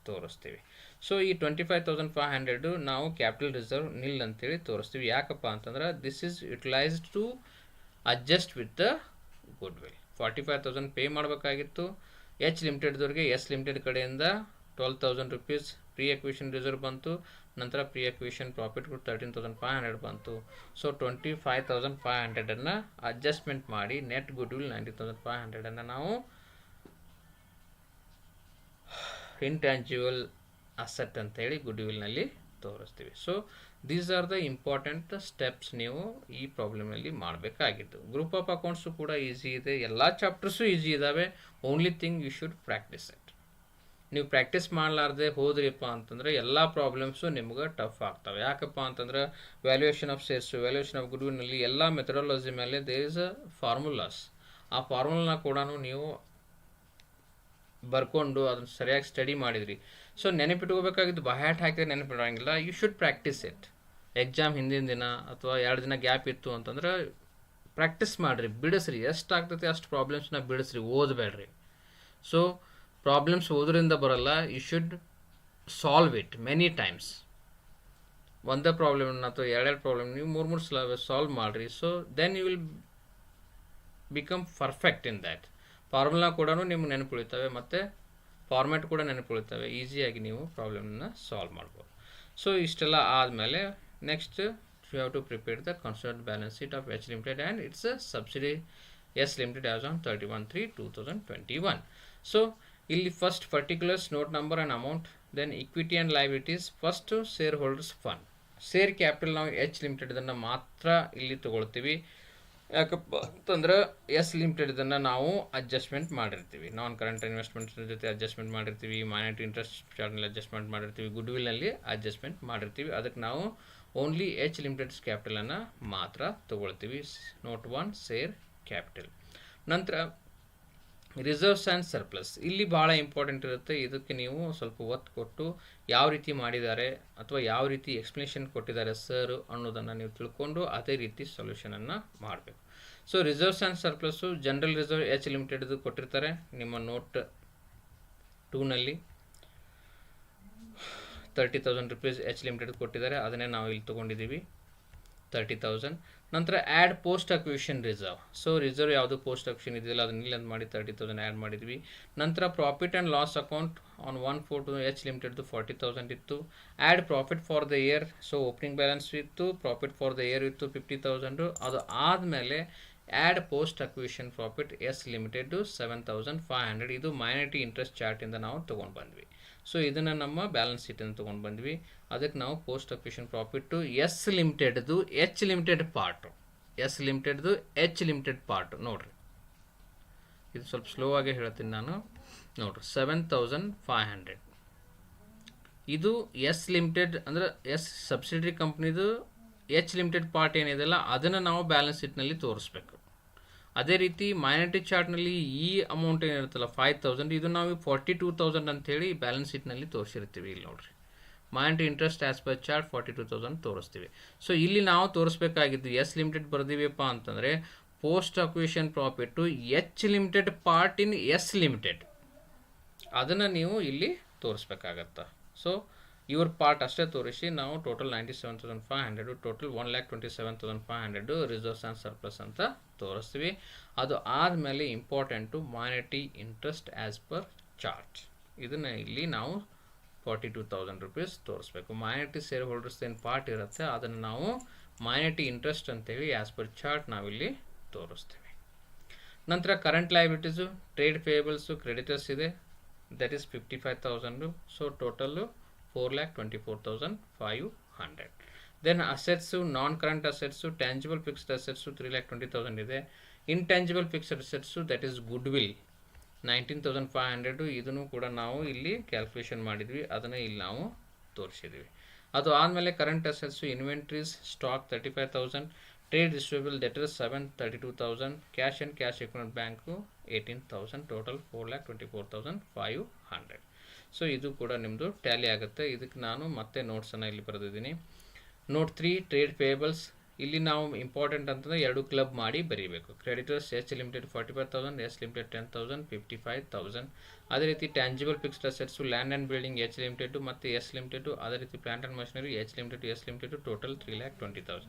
ತೋರಿಸ್ತೀವಿ. ಸೊ ಈ 25,500 ನಾವು ಕ್ಯಾಪಿಟಲ್ ರಿಸರ್ವ್ ನಿಲ್ ಅಂತೇಳಿ ತೋರಿಸ್ತೀವಿ. ಯಾಕಪ್ಪ ಅಂತಂದ್ರೆ this is utilised to adjust with the goodwill. 45,000 pay ಮಾಡಬೇಕಾಗಿತ್ತು ಎಚ್ ಲಿಮಿಟೆಡ್ದವ್ರಿಗೆ, ಎಸ್ ಲಿಮಿಟೆಡ್ ಕಡೆಯಿಂದ 12,000 rupees ಪ್ರೀ ಅಕ್ವಿಷನ್ ರಿಸರ್ವ್ ಬಂತು, ನಂತರ ಪ್ರೀ ಅಕ್ವಿಷನ್ ಪ್ರಾಫಿಟ್ 13,500 ಬಂತು. ಸೊ 25,500 ಅಡ್ಜಸ್ಟ್ಮೆಂಟ್ ಮಾಡಿ ನೆಟ್ ಗುಡ್ ವಿಲ್ 90,500 ನಾವು ಇಂಟ್ಯಾಂಜಿಬಲ್ ಅಸೆಟ್ ಅಂತೇಳಿ ಗುಡ್ ವಿಲ್ನಲ್ಲಿ ತೋರಿಸ್ತೀವಿ. So these are the important steps ನೀವು ಈ ಪ್ರಾಬ್ಲಮ್ನಲ್ಲಿ ಮಾಡಬೇಕಾಗಿತ್ತು. ಗ್ರೂಪ್ ಆಫ್ ಅಕೌಂಟ್ಸು ಕೂಡ ಈಸಿ ಇದೆ, ಎಲ್ಲ ಚಾಪ್ಟರ್ಸು ಈಸಿ ಇದ್ದಾವೆ. Only thing you should practise it. ನೀವು ಪ್ರಾಕ್ಟೀಸ್ ಮಾಡಲಾರ್ದೆ ಹೋದ್ರಿಪ್ಪ ಅಂತಂದರೆ ಎಲ್ಲ ಪ್ರಾಬ್ಲಮ್ಸು ನಿಮ್ಗೆ ಟಫ್ ಆಗ್ತವೆ. ಯಾಕಪ್ಪ ಅಂತಂದ್ರೆ valuation of shares, valuation of ಗುಡ್ ವಿಲ್ನಲ್ಲಿ ಎಲ್ಲ ಮೆಥಡಾಲಜಿ ಮೇಲೆ ದೇರ್ ಇಸ್ ಅ ಫಾರ್ಮುಲಾಸ್. ಆ ಫಾರ್ಮುಲಾನ ಕೂಡ ನೀವು ಬರ್ಕೊಂಡು ಅದನ್ನು ಸರಿಯಾಗಿ ಸ್ಟಡಿ ಮಾಡಿದ್ರಿ. ಸೊ ನೆನಪಿಟ್ಕೋಬೇಕಾಗಿದ್ದು ಬಹ್ಯಾಟ್ ಹಾಕಿದ್ರೆ ನೆನಪಿಡೋಂಗಿಲ್ಲ. You should practise it. Exam ಹಿಂದಿನ ದಿನ ಅಥವಾ 2 ದಿನ ಗ್ಯಾಪ್ ಇತ್ತು ಅಂತಂದ್ರೆ ಪ್ರಾಕ್ಟೀಸ್ ಮಾಡಿರಿ, ಬಿಡಿಸ್ರಿ. ಎಷ್ಟು ಆಗ್ತೈತಿ ಅಷ್ಟು ಪ್ರಾಬ್ಲಮ್ಸ್ನ ಬಿಡಿಸ್ರಿ, ಓದಬೇಡ್ರಿ. ಸೊ ಪ್ರಾಬ್ಲಮ್ಸ್ ಓದೋದ್ರಿಂದ ಬರಲ್ಲ, you should solve it many times. ಒಂದೇ ಪ್ರಾಬ್ಲಮ್ ಅಥವಾ 2 ಪ್ರಾಬ್ಲಮ್ ನೀವು 3 ಸಲ ಸಾಲ್ವ್ ಮಾಡಿರಿ. So then you will become perfect in that. Formula ಕೂಡ ನಿಮ್ಗೆ ನೆನಪುಳಿತವೆ ಮತ್ತು ಫಾರ್ಮ್ಯಾಟ್ ಕೂಡ ನೆನಪುಳಿತವೆ. ಈಸಿಯಾಗಿ ನೀವು ಪ್ರಾಬ್ಲಮ್ನ ಸಾಲ್ವ್ ಮಾಡ್ಬೋದು. ಸೊ ಇಷ್ಟೆಲ್ಲ ಆದಮೇಲೆ next you have to prepare the considered balance sheet of H limited and it's a subsidy S limited as on 31/3/2021. So ಇಲ್ಲಿ first particulars, note number and amount, then equity and liabilities. First shareholders fund, share capital ನಾವು H limited ಇದನ್ನು ಮಾತ್ರ ಇಲ್ಲಿ ತೊಗೊಳ್ತೀವಿ. ಯಾಕಪ್ಪ ಅಂತಂದ್ರೆ S limited ಇದನ್ನು ನಾವು ಅಡ್ಜಸ್ಟ್ಮೆಂಟ್ ಮಾಡಿರ್ತೀವಿ, ನಾನ್ ಕರೆಂಟ್ ಇನ್ವೆಸ್ಟ್ಮೆಂಟ್ ಜೊತೆ ಅಡ್ಜಸ್ಟ್ಮೆಂಟ್ ಮಾಡಿರ್ತೀವಿ, ಮೈನಾರಿಟಿ ಇಂಟ್ರೆಸ್ಟ್ ಚಾರ್ಟ್ನಲ್ಲಿ ಅಡ್ಜಸ್ಟ್ಮೆಂಟ್ ಮಾಡಿರ್ತೀವಿ, ಗುಡ್ ವಿಲ್ನಲ್ಲಿ ಅಡ್ಜಸ್ಟ್ಮೆಂಟ್ ಮಾಡಿರ್ತೀವಿ. ಅದಕ್ಕೆ ನಾವು ಓನ್ಲಿ ಎಚ್ ಲಿಮಿಟೆಡ್ಸ್ ಕ್ಯಾಪಿಟಲನ್ನು ಮಾತ್ರ ತೊಗೊಳ್ತೀವಿ. Note 1 share capital. ನಂತರ ರಿಸರ್ವ್ಸ್ ಆ್ಯಂಡ್ ಸರ್ಪ್ಲಸ್, ಇಲ್ಲಿ ಭಾಳ ಇಂಪಾರ್ಟೆಂಟ್ ಇರುತ್ತೆ. ಇದಕ್ಕೆ ನೀವು ಸ್ವಲ್ಪ ಒತ್ತು ಕೊಟ್ಟು ಯಾವ ರೀತಿ ಮಾಡಿದ್ದಾರೆ ಅಥವಾ ಯಾವ ರೀತಿ ಎಕ್ಸ್ಪ್ಲನೇಷನ್ ಕೊಟ್ಟಿದ್ದಾರೆ ಸರ್ ಅನ್ನೋದನ್ನು ನೀವು ತಿಳ್ಕೊಂಡು ಅದೇ ರೀತಿ ಸೊಲ್ಯೂಷನನ್ನು ಮಾಡಬೇಕು. So reserves and surplus general reserve H ಲಿಮಿಟೆಡ್ದು ಕೊಟ್ಟಿರ್ತಾರೆ ನಿಮ್ಮ ನೋಟ್ 2ನಲ್ಲಿ. 30,000 rupees ಎಚ್ ಲಿಮಿಟೆಡ್ ಕೊಟ್ಟಿದ್ದಾರೆ, ಅದನ್ನೇ ನಾವು ಇಲ್ಲಿ ತೊಗೊಂಡಿದ್ದೀವಿ 30,000. ನಂತರ add post acquisition reserve. So reserve ಯಾವುದು ಪೋಸ್ಟ್ ಅಕ್ವಿಷನ್ ಇದೆಯಲ್ಲ ಅದನ್ನ ಇಲ್ಲಿ ಮಾಡಿ 30,000 ಆ್ಯಡ್ ಮಾಡಿದ್ವಿ. ನಂತರ profit and loss account on 1/4 H ಲಿಮಿಟೆಡ್ದು 40,000 ಇತ್ತು. Add profit for the year, so opening balance ಇತ್ತು, ಪ್ರಾಫಿಟ್ ಫಾರ್ ದ ಇಯರ್ ಇತ್ತು 50,000. ಅದು ಆದಮೇಲೆ add post acquisition profit S limited 7,500. ಇದು ಮೈನಾರಿಟಿ ಇಂಟ್ರೆಸ್ಟ್ ಚಾರ್ಟಿಂದ ನಾವು ತೊಗೊಂಡು ಬಂದ್ವಿ. ಸೊ ಇದನ್ನು ನಮ್ಮ ಬ್ಯಾಲೆನ್ಸ್ ಶೀಟನ್ನು ತೊಗೊಂಡು ಬಂದ್ವಿ. ಅದಕ್ಕೆ ನಾವು ಪೋಸ್ಟ್ ಅಕ್ವಿಷನ್ ಪ್ರಾಫಿಟ್ಟು ಎಸ್ ಲಿಮಿಟೆಡ್ದು ಎಚ್ ಲಿಮಿಟೆಡ್ ಪಾರ್ಟು, ಎಸ್ ಲಿಮಿಟೆಡ್ದು ಎಚ್ ಲಿಮಿಟೆಡ್ ಪಾರ್ಟು ನೋಡಿರಿ. ಇದು ಸ್ವಲ್ಪ ಸ್ಲೋ ಆಗಿ ಹೇಳ್ತೀನಿ ನಾನು, ನೋಡಿರಿ 7,500. ಇದು ಎಸ್ ಲಿಮಿಟೆಡ್ ಅಂದರೆ ಎಸ್ ಸಬ್ಸಿಡರಿ ಕಂಪ್ನಿದು ಎಚ್ ಲಿಮಿಟೆಡ್ ಪಾರ್ಟ್ ಏನಿದೆಯಲ್ಲ ಅದನ್ನು ನಾವು ಬ್ಯಾಲೆನ್ಸ್ ಶೀಟ್ನಲ್ಲಿ ತೋರಿಸ್ಬೇಕು. ಅದೇ ರೀತಿ ಮೈನಾರಿಟಿ ಚಾರ್ಟ್ನಲ್ಲಿ ಈ ಅಮೌಂಟ್ ಏನಿರುತ್ತಲ್ಲ 5,000, ಇದು ನಾವು 42,000 ಅಂಥೇಳಿ ಬ್ಯಾಲೆನ್ಸ್ ಶೀಟ್ನಲ್ಲಿ ತೋರಿಸಿರ್ತೀವಿ. ಇಲ್ಲಿ ನೋಡಿರಿ minority interest as per chart 42,000 ತೋರಿಸ್ತೀವಿ. ಸೊ ಇಲ್ಲಿ ನಾವು ತೋರಿಸ್ಬೇಕಾಗಿದ್ದು ಎಸ್ ಲಿಮಿಟೆಡ್ ಬರ್ದೀವಿಪ್ಪ ಅಂತಂದರೆ post acquisition profit H limited part in S limited, ಅದನ್ನು ನೀವು ಇಲ್ಲಿ ತೋರಿಸ್ಬೇಕಾಗತ್ತೆ. ಸೊ ಇವ್ರ ಪಾರ್ಟ್ ಅಷ್ಟೇ ತೋರಿಸಿ ನಾವು total 97,500, total 1,27,500 reserves and surplus ಅಂತ ತೋರಿಸ್ತೀವಿ. ಅದು ಆದಮೇಲೆ important minority interest as per chart, ಇದನ್ನು ಇಲ್ಲಿ ನಾವು 42,000 rupees ತೋರಿಸ್ಬೇಕು. ಮೈನಾರಿಟಿ ಶೇರ್ ಹೋಲ್ಡರ್ಸ್ ಏನು ಪಾರ್ಟ್ ಇರುತ್ತೆ ಅದನ್ನು ನಾವು ಮೈನಾರಿಟಿ ಇಂಟ್ರೆಸ್ಟ್ ಅಂತೇಳಿ ಆ್ಯಸ್ ಪರ್ ಚಾರ್ಟ್ ನಾವಿಲ್ಲಿ ತೋರಿಸ್ತೀವಿ. ನಂತರ current liabilities, trade payables, creditors ಇದೆ, that is 55,000. So total 4,24,500. Then assets, non current assets, tangible fixed assets 3,20,000 ಇದೆ. Intangible fixed assets that is good will 19,500 ಇದನ್ನು ಕೂಡ ನಾವು ಇಲ್ಲಿ ಕ್ಯಾಲ್ಕುಲೇಷನ್ ಮಾಡಿದ್ವಿ, ಅದನ್ನು ಇಲ್ಲಿ ನಾವು ತೋರಿಸಿದ್ವಿ. ಅದು ಆದಮೇಲೆ current assets inventories stock 35,000, trade receivable debtors 732,000, cash and cash equivalent bank 18,000, total 4,24,500. So ಇದು ಕೂಡ ನಿಮ್ಮದು ಟ್ಯಾಲಿ ಆಗುತ್ತೆ. ಇದಕ್ಕೆ ನಾನು ಮತ್ತೆ ನೋಟ್ಸನ್ನು ಇಲ್ಲಿ ಬರೆದಿದ್ದೀನಿ. ನೋಟ್ 3 ಟ್ರೇಡ್ ಪೇಯಬಲ್ಸ್, ಇಲ್ಲಿ ನಾವು ಇಂಪಾರ್ಟೆಂಟ್ ಅಂತಂದರೆ 2 ಕ್ಲಬ್ ಮಾಡಿ ಬರೀಬೇಕು. Creditors H limited 45,000, S limited 10,000, 55,000. ಅದೇ ರೀತಿ tangible fixed assets land and building H limited ಮತ್ತು ಎಸ್ ಲಿಮಿಟೆಡ್. ಅದೇ ರೀತಿ plant and machinery H limited S limited, total 3,20,000.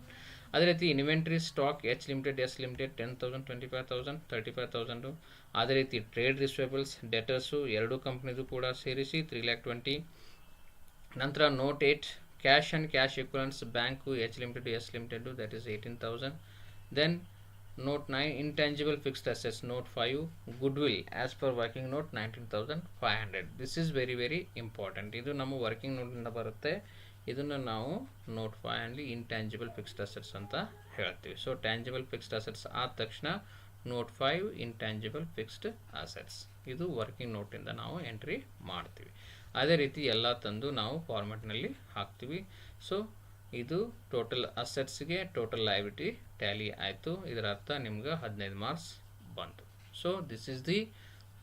ಅದೇ ರೀತಿ inventory stock H limited S limited 10,000, 25,000, 35,000. ಅದೇ ರೀತಿ ಟ್ರೇಡ್ ರಿಸಿವೇಬಲ್ಸ್ ಡೆಟರ್ಸು 2 ಕಂಪ್ನಿದು ಕೂಡ ಸೇರಿಸಿ 3,20,000. ನಂತರ note 8 cash and cash equivalents bank H limited S limited, that is 18,000. Then note 9 intangible fixed assets, note 5 goodwill as per working note 19,500. This is very very important. ಇದು ನಮ್ಮ working ನೋಟ್ನಿಂದ ಬರುತ್ತೆ. ಇದನ್ನು ನಾವು note 5 ಅಲ್ಲಿ ಇಂಟ್ಯಾಂಜಿಬಲ್ ಫಿಕ್ಸ್ಡ್ ಅಸೆಟ್ಸ್ ಅಂತ ಹೇಳ್ತೀವಿ. So tangible fixed assets ಆದ ತಕ್ಷಣ ನೋಟ್ 5 ಇಂಟ್ಯಾಂಜಿಬಲ್ ಫಿಕ್ಸ್ಡ್ ಅಸೆಟ್ಸ್, ಇದು ವರ್ಕಿಂಗ್ ನೋಟಿಂದ ನಾವು ಎಂಟ್ರಿ ಮಾಡ್ತೀವಿ. ಅದೇ ರೀತಿ ಎಲ್ಲ ತಂದು ನಾವು ಫಾರ್ಮೆಟ್ನಲ್ಲಿ ಹಾಕ್ತೀವಿ. ಸೊ ಇದು ಟೋಟಲ್ ಅಸೆಟ್ಸ್ಗೆ ಟೋಟಲ್ ಲಯಬಿಲಿಟಿ ಟ್ಯಾಲಿ ಆಯಿತು. ಇದರ ಅರ್ಥ ನಿಮ್ಗೆ 15 ಮಾರ್ಕ್ಸ್ ಬಂತು. So this is the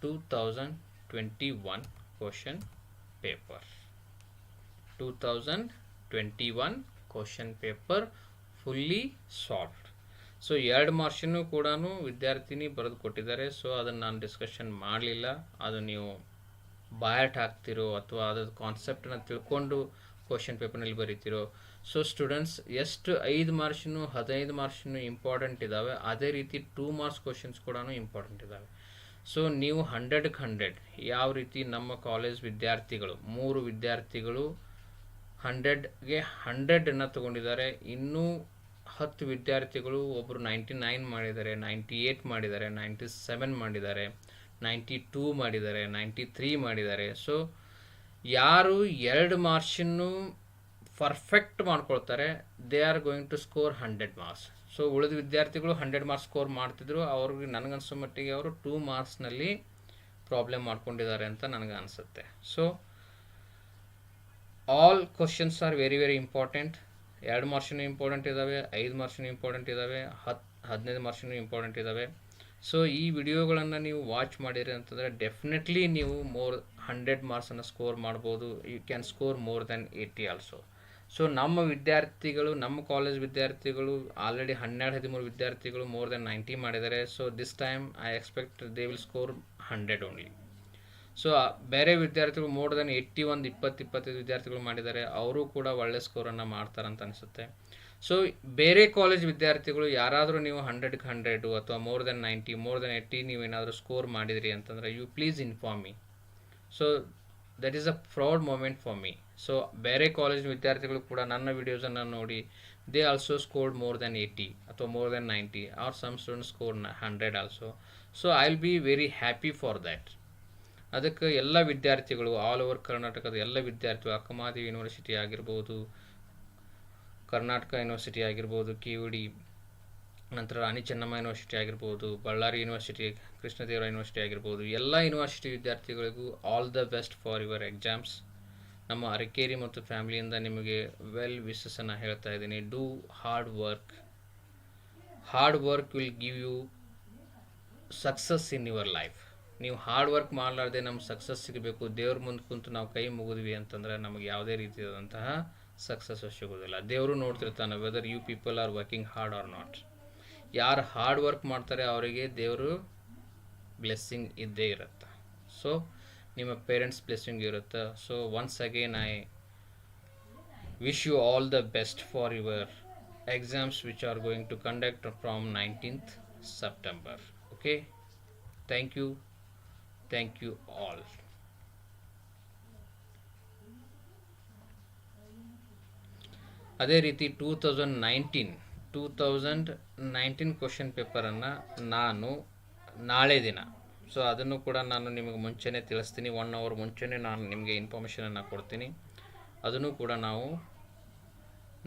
2021 question paper. 2021 question paper fully solved. So 2 ಮಾರ್ಕ್ಸನ್ನು ಕೂಡ ವಿದ್ಯಾರ್ಥಿನಿ ಬರೆದು ಕೊಟ್ಟಿದ್ದಾರೆ. ಸೊ ಅದನ್ನು ನಾನು ಡಿಸ್ಕಷನ್ ಮಾಡಲಿಲ್ಲ. ಅದು ನೀವು ಬಾಯಟ್ ಹಾಕ್ತಿರೋ ಅಥವಾ ಅದರ ಕಾನ್ಸೆಪ್ಟನ್ನು ತಿಳ್ಕೊಂಡು ಕ್ವಶನ್ ಪೇಪರ್ನಲ್ಲಿ ಬರೀತಿರೋ. ಸೊ ಸ್ಟೂಡೆಂಟ್ಸ್ ಎಷ್ಟು 5 ಮಾರ್ಕ್ಸನ್ನು 15 ಮಾರ್ಕ್ಸನ್ನು ಇಂಪಾರ್ಟೆಂಟ್ ಇದ್ದಾವೆ, ಅದೇ ರೀತಿ 2 ಮಾರ್ಕ್ಸ್ ಕ್ವಶನ್ಸ್ ಕೂಡ ಇಂಪಾರ್ಟೆಂಟ್ ಇದ್ದಾವೆ. ಸೊ ನೀವು 100ಕ್ಕೆ 100 ಯಾವ ರೀತಿ ನಮ್ಮ ಕಾಲೇಜ್ ವಿದ್ಯಾರ್ಥಿಗಳು 3 ವಿದ್ಯಾರ್ಥಿಗಳು 100ಗೆ 100 ತಗೊಂಡಿದ್ದಾರೆ. ಇನ್ನೂ 10 ವಿದ್ಯಾರ್ಥಿಗಳು ಒಬ್ಬರು 99 ಮಾಡಿದ್ದಾರೆ, 98 ಮಾಡಿದ್ದಾರೆ, 97 ಮಾಡಿದ್ದಾರೆ, 92 ಮಾಡಿದ್ದಾರೆ, 93 ಮಾಡಿದ್ದಾರೆ. ಸೊ ಯಾರು 2 ಮಾರ್ಕ್ಸನ್ನು ಪರ್ಫೆಕ್ಟ್ ಮಾಡ್ಕೊಳ್ತಾರೆ, they are going to score 100 marks. So ಉಳಿದ ವಿದ್ಯಾರ್ಥಿಗಳು 100 ಮಾರ್ಕ್ಸ್ ಸ್ಕೋರ್ ಮಾಡ್ತಿದ್ರು, ಅವ್ರಿಗೆ ನನಗನ್ಸೋ ಮಟ್ಟಿಗೆ ಅವರು 2 ಮಾರ್ಕ್ಸ್ನಲ್ಲಿ ಪ್ರಾಬ್ಲಮ್ ಮಾಡ್ಕೊಂಡಿದ್ದಾರೆ ಅಂತ ನನಗೆ ಅನಿಸುತ್ತೆ. So all questions are very very important. 2 ಮಾರ್ಕ್ಸನ್ನು ಇಂಪಾರ್ಟೆಂಟ್ ಇದ್ದಾವೆ, 5 ಮಾರ್ಕ್ಸನ್ನು ಇಂಪಾರ್ಟೆಂಟ್ ಇದ್ದಾವೆ, 15 ಮಾರ್ಕ್ಸನ್ನು ಇಂಪಾರ್ಟೆಂಟ್ ಇದ್ದಾವೆ. ಸೊ ಈ ವಿಡಿಯೋಗಳನ್ನು ನೀವು ವಾಚ್ ಮಾಡಿರಿ ಅಂತಂದರೆ ಡೆಫಿನೆಟ್ಲಿ ನೀವು 100 ಮಾರ್ಕ್ಸನ್ನು ಸ್ಕೋರ್ ಮಾಡ್ಬೋದು. You can score more than 80 also. So ನಮ್ಮ ವಿದ್ಯಾರ್ಥಿಗಳು, ನಮ್ಮ ಕಾಲೇಜ್ ವಿದ್ಯಾರ್ಥಿಗಳು ಆಲ್ರೆಡಿ 12-13 ವಿದ್ಯಾರ್ಥಿಗಳು ಮೋರ್ ದೆನ್ 90 ಮಾಡಿದ್ದಾರೆ. So this time I expect they will score 100 only. So ಬೇರೆ ವಿದ್ಯಾರ್ಥಿಗಳು ಮೋರ್ ದೆನ್ 80 ಒಂದು 20-25 ವಿದ್ಯಾರ್ಥಿಗಳು ಮಾಡಿದ್ದಾರೆ, ಅವರು ಕೂಡ ಒಳ್ಳೆ ಸ್ಕೋರನ್ನು ಮಾಡ್ತಾರಂತ ಅನಿಸುತ್ತೆ. ಸೊ ಬೇರೆ ಕಾಲೇಜ್ ವಿದ್ಯಾರ್ಥಿಗಳು ಯಾರಾದರೂ ನೀವು 100ಕ್ಕೆ 100 ಅಥವಾ ಮೋರ್ ದೆನ್ 90, ಮೋರ್ ದೆನ್ 80 ನೀವೇನಾದರೂ ಸ್ಕೋರ್ ಮಾಡಿದ್ರಿ ಅಂತಂದರೆ you please inform me. So that is a proud moment for me. So ಬೇರೆ ಕಾಲೇಜ್ ವಿದ್ಯಾರ್ಥಿಗಳು ಕೂಡ ನನ್ನ ವಿಡಿಯೋಸನ್ನು ನೋಡಿ they also scored more than 80 ಅಥವಾ more than 90 are some students score 100 also. So I will be very happy for that. ಅದಕ್ಕೆ ಎಲ್ಲ ವಿದ್ಯಾರ್ಥಿಗಳು ಆಲ್ ಓವರ್ ಕರ್ನಾಟಕದ ಎಲ್ಲ ವಿದ್ಯಾರ್ಥಿಗಳು, ಅಕ್ಕಮಹಾದೇವಿ ಯೂನಿವರ್ಸಿಟಿ ಆಗಿರ್ಬೋದು, ಕರ್ನಾಟಕ ಯೂನಿವರ್ಸಿಟಿ ಆಗಿರ್ಬೋದು, KUD, ನಂತರ ರಾಣಿ ಚೆನ್ನಮ್ಮ ಯೂನಿವರ್ಸಿಟಿ ಆಗಿರ್ಬೋದು, ಬಳ್ಳಾರಿ ಯೂನಿವರ್ಸಿಟಿ, ಕೃಷ್ಣದೇವರಾಯ ಯೂನಿವರ್ಸಿಟಿ ಆಗಿರ್ಬೋದು, ಎಲ್ಲ ಯೂನಿವರ್ಸಿಟಿ ವಿದ್ಯಾರ್ಥಿಗಳಿಗೂ all the best for your exams. ನಮ್ಮ ಅರಕೇರಿ ಮತ್ತು ಫ್ಯಾಮಿಲಿಯಿಂದ ನಿಮಗೆ ವೆಲ್ ವಿಶಸ್ಸನ್ನು ಹೇಳ್ತಾ ಇದ್ದೀನಿ. Do hard work. Hard work will give you success in your life. ನೀವು ಹಾರ್ಡ್ ವರ್ಕ್ ಮಾಡಲಾರ್ದೆ ನಮ್ಮ ಸಕ್ಸಸ್ ಸಿಗಬೇಕು, ದೇವ್ರ ಮುಂದೆ ಕುಂತು ನಾವು ಕೈ ಮುಗಿದ್ವಿ ಅಂತಂದರೆ ನಮಗೆ ಯಾವುದೇ ರೀತಿಯಾದಂತಹ ಸಕ್ಸಸ್ಸು ಸಿಗೋದಿಲ್ಲ. ದೇವರು ನೋಡ್ತಿರ್ತಾನೆ whether you people are working hard or not. ಯಾರು ಹಾರ್ಡ್ ವರ್ಕ್ ಮಾಡ್ತಾರೆ ಅವರಿಗೆ ದೇವರು ಬ್ಲೆಸ್ಸಿಂಗ್ ಇದ್ದೇ ಇರುತ್ತೆ. ಸೊ ನಿಮ್ಮ ಪೇರೆಂಟ್ಸ್ ಬ್ಲೆಸ್ಸಿಂಗ್ ಇರುತ್ತೆ. So once again I wish you all the best for your exams which are going to conduct from 19th September. Okay, thank you all. ಅದೇ ರೀತಿ 2019 ಕ್ವಶನ್ ಪೇಪರನ್ನು ನಾನು ನಾಳೆ ದಿನ, ಸೊ ಅದನ್ನು ಕೂಡ ನಾನು ನಿಮಗೆ ಮುಂಚೆನೇ ತಿಳಿಸ್ತೀನಿ. 1 hour ಮುಂಚೆನೇ ನಾನು ನಿಮಗೆ ಇನ್ಫಾರ್ಮೇಷನನ್ನು ಕೊಡ್ತೀನಿ. ಅದನ್ನು ಕೂಡ ನಾವು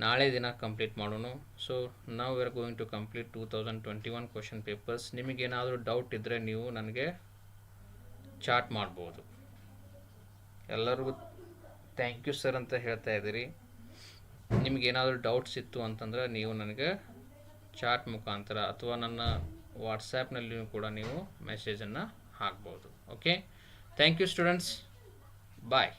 ನಾಳೆ ದಿನ ಕಂಪ್ಲೀಟ್ ಮಾಡೋಣ. ಸೊ ನಾವು we are going to complete 2021 question papers. ನಿಮಗೇನಾದರೂ ಡೌಟ್ ಇದ್ದರೆ ನೀವು ನನಗೆ ಚಾಟ್ ಮಾಡ್ಬೋದು. ಎಲ್ಲರಿಗೂ ಥ್ಯಾಂಕ್ ಯು ಸರ್ ಅಂತ ಹೇಳ್ತಾ ಇದ್ದೀರಿ. ನಿಮಗೇನಾದರೂ ಡೌಟ್ಸ್ ಇತ್ತು ಅಂತಂದರೆ ನೀವು ನನಗೆ ಚಾಟ್ ಮುಖಾಂತರ ಅಥವಾ ನನ್ನ ವಾಟ್ಸಾಪ್ನಲ್ಲಿಯೂ ಕೂಡ ನೀವು ಮೆಸೇಜನ್ನು ಹಾಕ್ಬೋದು. Okay, thank you students, bye.